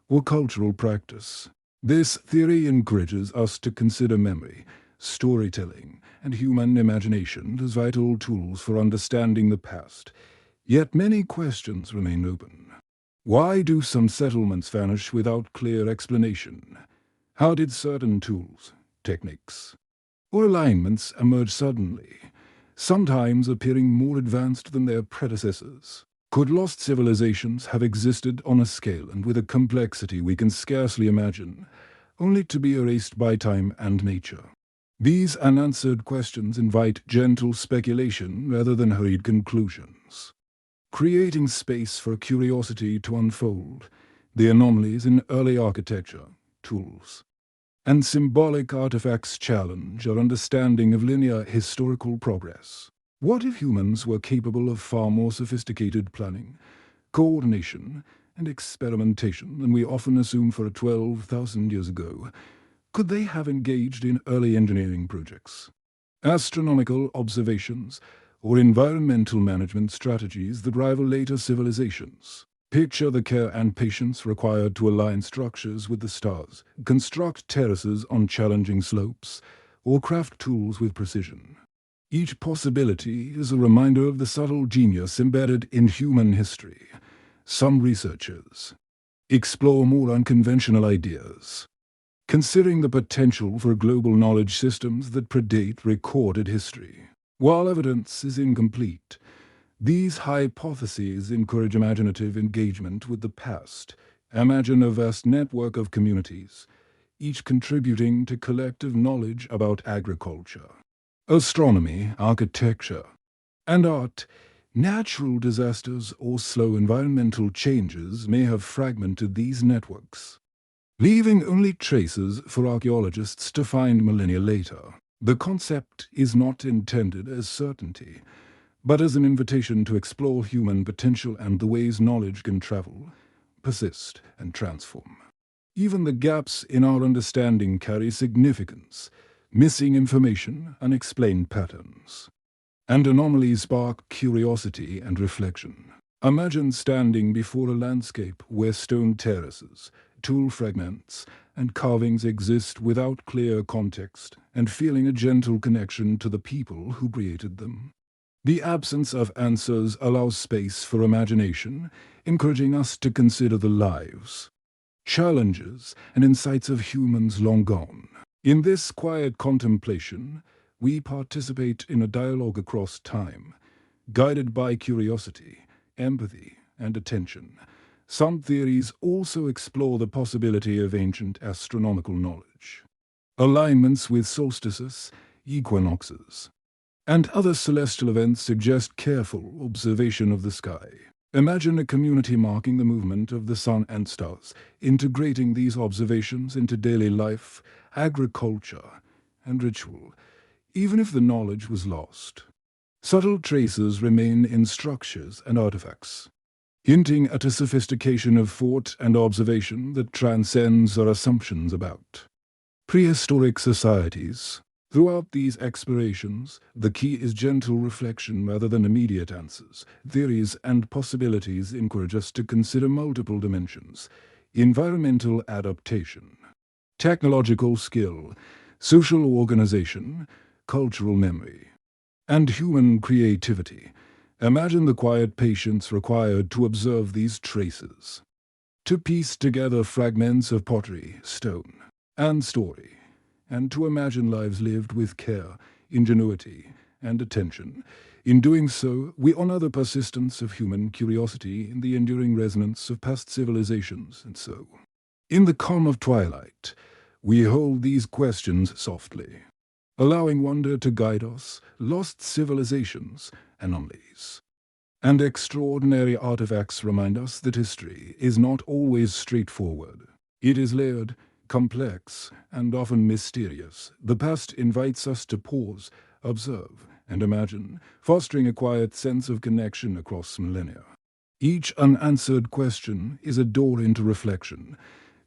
or cultural practice. This theory encourages us to consider memory, storytelling, and human imagination as vital tools for understanding the past. Yet many questions remain open. Why do some settlements vanish without clear explanation? How did certain tools, techniques, or alignments emerge suddenly, sometimes appearing more advanced than their predecessors? Could lost civilizations have existed on a scale and with a complexity we can scarcely imagine, only to be erased by time and nature? These unanswered questions invite gentle speculation rather than hurried conclusions, creating space for curiosity to unfold. The anomalies in early architecture, tools, and symbolic artifacts challenge our understanding of linear historical progress. What if humans were capable of far more sophisticated planning, coordination, and experimentation than we often assume for 12,000 years ago? Could they have engaged in early engineering projects, astronomical observations, or environmental management strategies that rival later civilizations? Picture the care and patience required to align structures with the stars, construct terraces on challenging slopes, or craft tools with precision. Each possibility is a reminder of the subtle genius embedded in human history. Some researchers explore more unconventional ideas, considering the potential for global knowledge systems that predate recorded history. While evidence is incomplete, these hypotheses encourage imaginative engagement with the past. Imagine a vast network of communities, each contributing to collective knowledge about agriculture, astronomy, architecture, and art. Natural disasters or slow environmental changes may have fragmented these networks, leaving only traces for archaeologists to find millennia later. The concept is not intended as certainty, but as an invitation to explore human potential and the ways knowledge can travel, persist, and transform. Even the gaps in our understanding carry significance. Missing information, unexplained patterns, and anomalies spark curiosity and reflection. Imagine standing before a landscape where stone terraces, tool fragments, and carvings exist without clear context, and feeling a gentle connection to the people who created them. The absence of answers allows space for imagination, encouraging us to consider the lives, challenges, and insights of humans long gone. In this quiet contemplation, we participate in a dialogue across time, guided by curiosity, empathy, and attention. Some theories also explore the possibility of ancient astronomical knowledge. Alignments with solstices, equinoxes, and other celestial events suggest careful observation of the sky. Imagine a community marking the movement of the sun and stars, integrating these observations into daily life, agriculture, and ritual, even if the knowledge was lost. Subtle traces remain in structures and artifacts, hinting at a sophistication of thought and observation that transcends our assumptions about prehistoric societies. Throughout these explorations, the key is gentle reflection rather than immediate answers. Theories and possibilities encourage us to consider multiple dimensions: environmental adaptation, technological skill, social organization, cultural memory, and human creativity. Imagine the quiet patience required to observe these traces, to piece together fragments of pottery, stone, and story, and to imagine lives lived with care, ingenuity, and attention. In doing so, we honor the persistence of human curiosity in the enduring resonance of past civilizations, and so, in the calm of twilight, we hold these questions softly, allowing wonder to guide us, lost civilizations, anomalies, and extraordinary artifacts remind us that history is not always straightforward. It is layered, complex, and often mysterious. The past invites us to pause, observe, and imagine, fostering a quiet sense of connection across millennia. Each unanswered question is a door into reflection,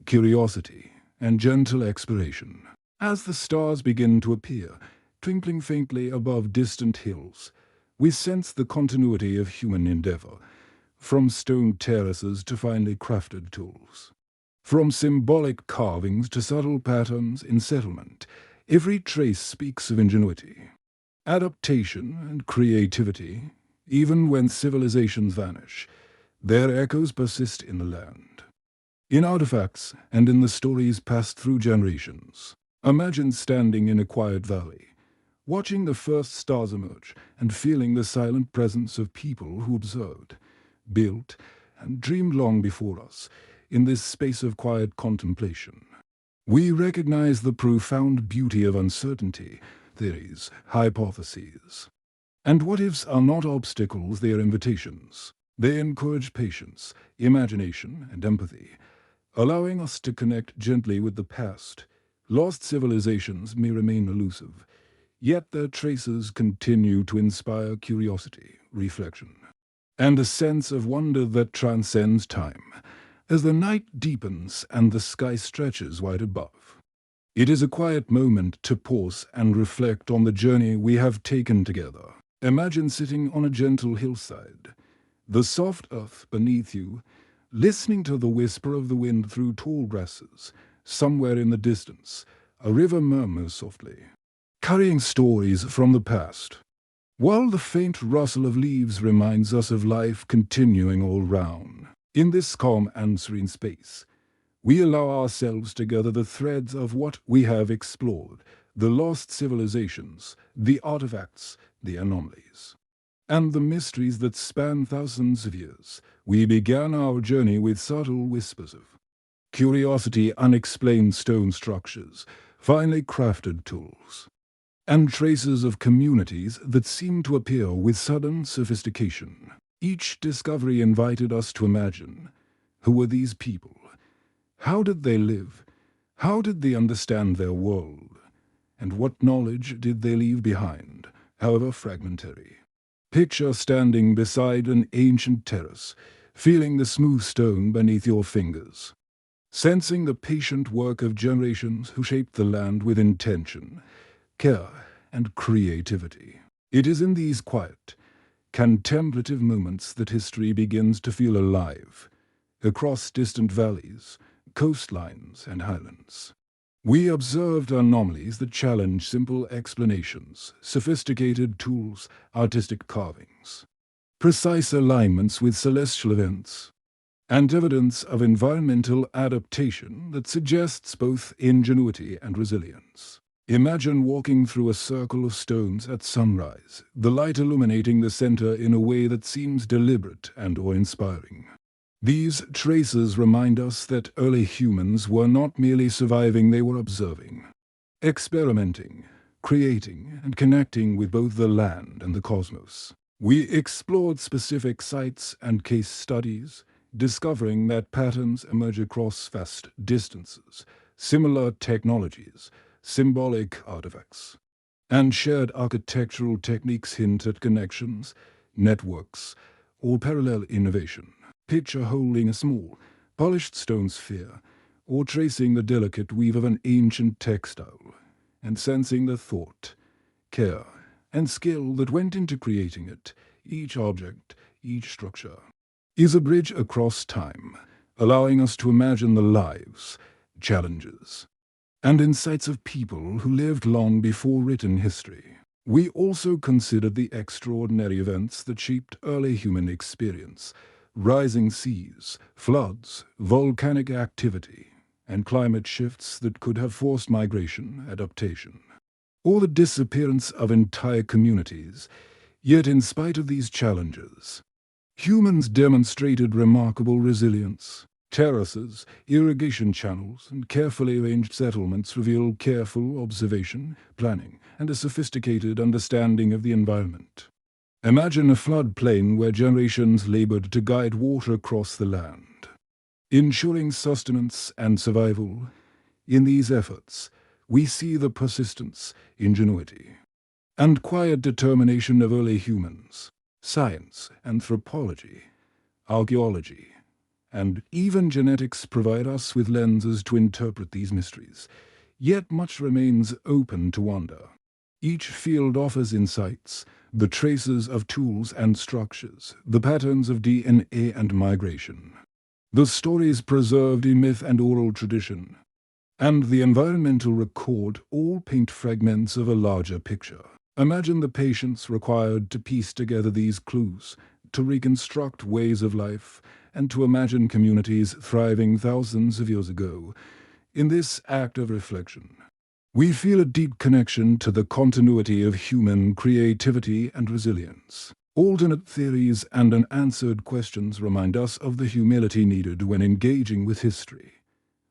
curiosity, and gentle exploration. As the stars begin to appear, twinkling faintly above distant hills, we sense the continuity of human endeavor, from stone terraces to finely crafted tools. From symbolic carvings to subtle patterns in settlement, every trace speaks of ingenuity, adaptation, and creativity. Even when civilizations vanish, their echoes persist in the land, in artifacts, and in the stories passed through generations. Imagine standing in a quiet valley, watching the first stars emerge and feeling the silent presence of people who observed, built, and dreamed long before us. In this space of quiet contemplation, we recognize the profound beauty of uncertainty. Theories, hypotheses, and what-ifs are not obstacles, they are invitations. They encourage patience, imagination, and empathy, allowing us to connect gently with the past. Lost civilizations may remain elusive, yet their traces continue to inspire curiosity, reflection, and a sense of wonder that transcends time. As the night deepens and the sky stretches wide above, it is a quiet moment to pause and reflect on the journey we have taken together. Imagine sitting on a gentle hillside, the soft earth beneath you, listening to the whisper of the wind through tall grasses. Somewhere in the distance, a river murmurs softly, carrying stories from the past, while the faint rustle of leaves reminds us of life continuing all round. In this calm and serene space, we allow ourselves to gather the threads of what we have explored: the lost civilizations, the artifacts, the anomalies, and the mysteries that span thousands of years. We began our journey with subtle whispers of curiosity, unexplained stone structures, finely crafted tools, and traces of communities that seemed to appear with sudden sophistication. Each discovery invited us to imagine, who were these people? How did they live? How did they understand their world? And what knowledge did they leave behind, however fragmentary? Picture standing beside an ancient terrace, feeling the smooth stone beneath your fingers, sensing the patient work of generations who shaped the land with intention, care, and creativity. It is in these quiet, contemplative moments that history begins to feel alive, across distant valleys, coastlines, and highlands. We observed anomalies that challenge simple explanations: sophisticated tools, artistic carvings, precise alignments with celestial events, and evidence of environmental adaptation that suggests both ingenuity and resilience. Imagine walking through a circle of stones at sunrise, the light illuminating the center in a way that seems deliberate and awe-inspiring. These traces remind us that early humans were not merely surviving, they were observing, experimenting, creating, and connecting with both the land and the cosmos. We explored specific sites and case studies, discovering that patterns emerge across vast distances, similar technologies, symbolic artifacts, and shared architectural techniques hint at connections, networks, or parallel innovation. Picture holding a small, polished stone sphere, or tracing the delicate weave of an ancient textile, and sensing the thought, care, and skill that went into creating it. Each object, each structure, is a bridge across time, allowing us to imagine the lives, challenges, and insights of people who lived long before written history. We also considered the extraordinary events that shaped early human experience: rising seas, floods, volcanic activity, and climate shifts that could have forced migration, adaptation, or the disappearance of entire communities. Yet in spite of these challenges, humans demonstrated remarkable resilience. Terraces, irrigation channels, and carefully arranged settlements reveal careful observation, planning, and a sophisticated understanding of the environment. Imagine a floodplain where generations labored to guide water across the land, ensuring sustenance and survival. In these efforts, we see the persistence, ingenuity, and quiet determination of early humans. Science, anthropology, archeology, and even genetics provide us with lenses to interpret these mysteries, yet much remains open to wonder. Each field offers insights, the traces of tools and structures, the patterns of DNA and migration, the stories preserved in myth and oral tradition, and the environmental record all paint fragments of a larger picture. Imagine the patience required to piece together these clues, to reconstruct ways of life, and to imagine communities thriving thousands of years ago. In this act of reflection, we feel a deep connection to the continuity of human creativity and resilience. Alternate theories and unanswered questions remind us of the humility needed when engaging with history.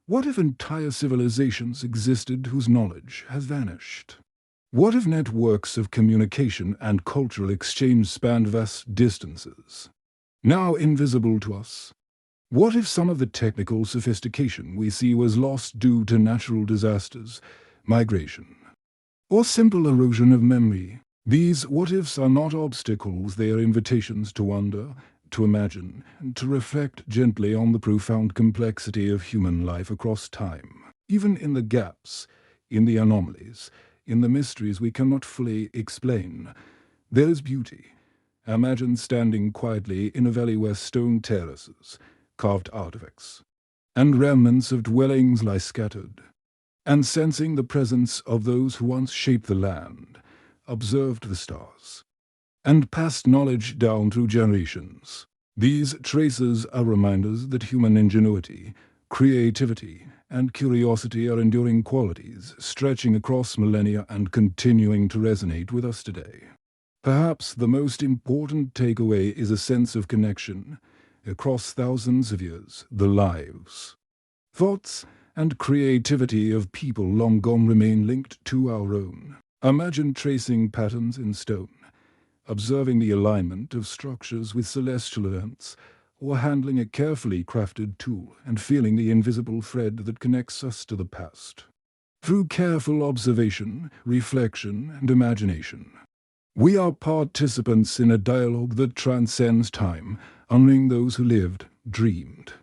What if entire civilizations existed whose knowledge has vanished? What if networks of communication and cultural exchange spanned vast distances, now invisible to us? What if some of the technical sophistication we see was lost due to natural disasters, migration, or simple erosion of memory? These what-ifs are not obstacles, they are invitations to wonder, to imagine, and to reflect gently on the profound complexity of human life across time. Even in the gaps, in the anomalies, in the mysteries we cannot fully explain, there is beauty. Imagine standing quietly in a valley where stone terraces, carved artifacts, and remnants of dwellings lie scattered, and sensing the presence of those who once shaped the land, observed the stars, and passed knowledge down through generations. These traces are reminders that human ingenuity, creativity, and curiosity are enduring qualities, stretching across millennia and continuing to resonate with us today. Perhaps the most important takeaway is a sense of connection across thousands of years. The lives, thoughts, and creativity of people long gone remain linked to our own. Imagine tracing patterns in stone, observing the alignment of structures with celestial events, or handling a carefully crafted tool and feeling the invisible thread that connects us to the past. Through careful observation, reflection, and imagination, we are participants in a dialogue that transcends time, honoring those who lived, dreamed,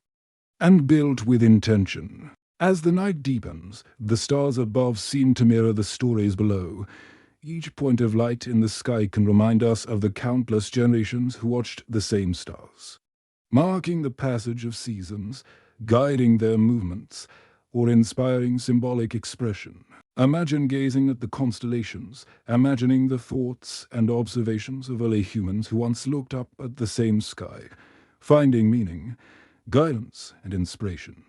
and built with intention. As the night deepens, the stars above seem to mirror the stories below. Each point of light in the sky can remind us of the countless generations who watched the same stars, marking the passage of seasons, guiding their movements, or inspiring symbolic expression. Imagine gazing at the constellations, imagining the thoughts and observations of early humans who once looked up at the same sky, finding meaning, guidance, and inspiration.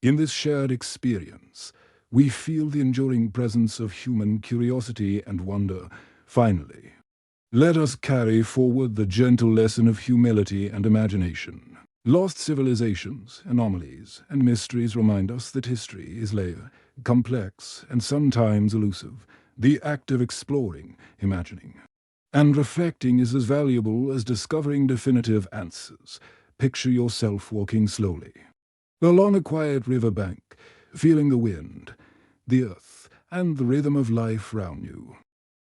In this shared experience, we feel the enduring presence of human curiosity and wonder. Finally, let us carry forward the gentle lesson of humility and imagination. Lost civilizations, anomalies, and mysteries remind us that history is layered, complex, and sometimes elusive. The act of exploring, imagining, and reflecting is as valuable as discovering definitive answers. Picture yourself walking slowly along a quiet riverbank, feeling the wind, the earth, and the rhythm of life round you,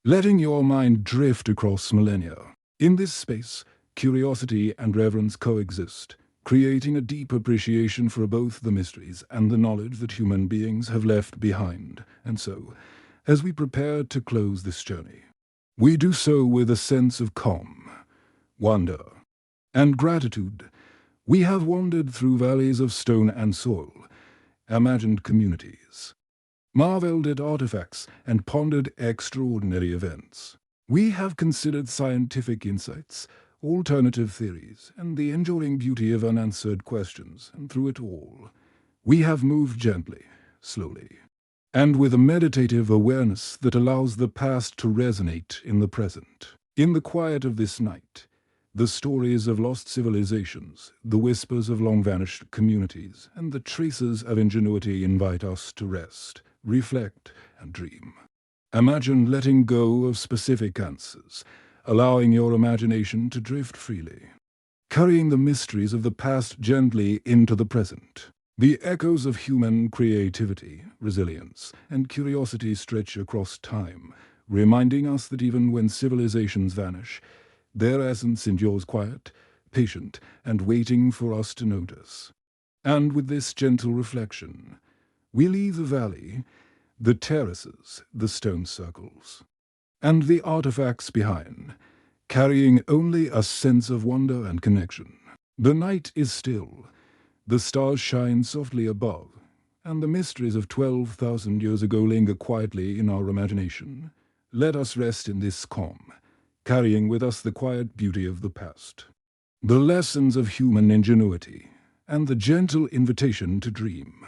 letting your mind drift across millennia. In this space, curiosity and reverence coexist, creating a deep appreciation for both the mysteries and the knowledge that human beings have left behind. And so, as we prepare to close this journey, we do so with a sense of calm, wonder, and gratitude. We have wandered through valleys of stone and soil, imagined communities, marveled at artifacts, and pondered extraordinary events. We have considered scientific insights, alternative theories, and the enduring beauty of unanswered questions, and through it all, we have moved gently, slowly, and with a meditative awareness that allows the past to resonate in the present. In the quiet of this night, the stories of lost civilizations, the whispers of long-vanished communities, and the traces of ingenuity invite us to rest, reflect, and dream. Imagine letting go of specific answers, allowing your imagination to drift freely, carrying the mysteries of the past gently into the present. The echoes of human creativity, resilience, and curiosity stretch across time, reminding us that even when civilizations vanish, their essence endures quiet, patient, and waiting for us to notice. And with this gentle reflection, we leave the valley, the terraces, the stone circles, and the artifacts behind, carrying only a sense of wonder and connection. The night is still, the stars shine softly above, and the mysteries of 12,000 years ago linger quietly in our imagination. Let us rest in this calm, carrying with us the quiet beauty of the past, the lessons of human ingenuity, and the gentle invitation to dream.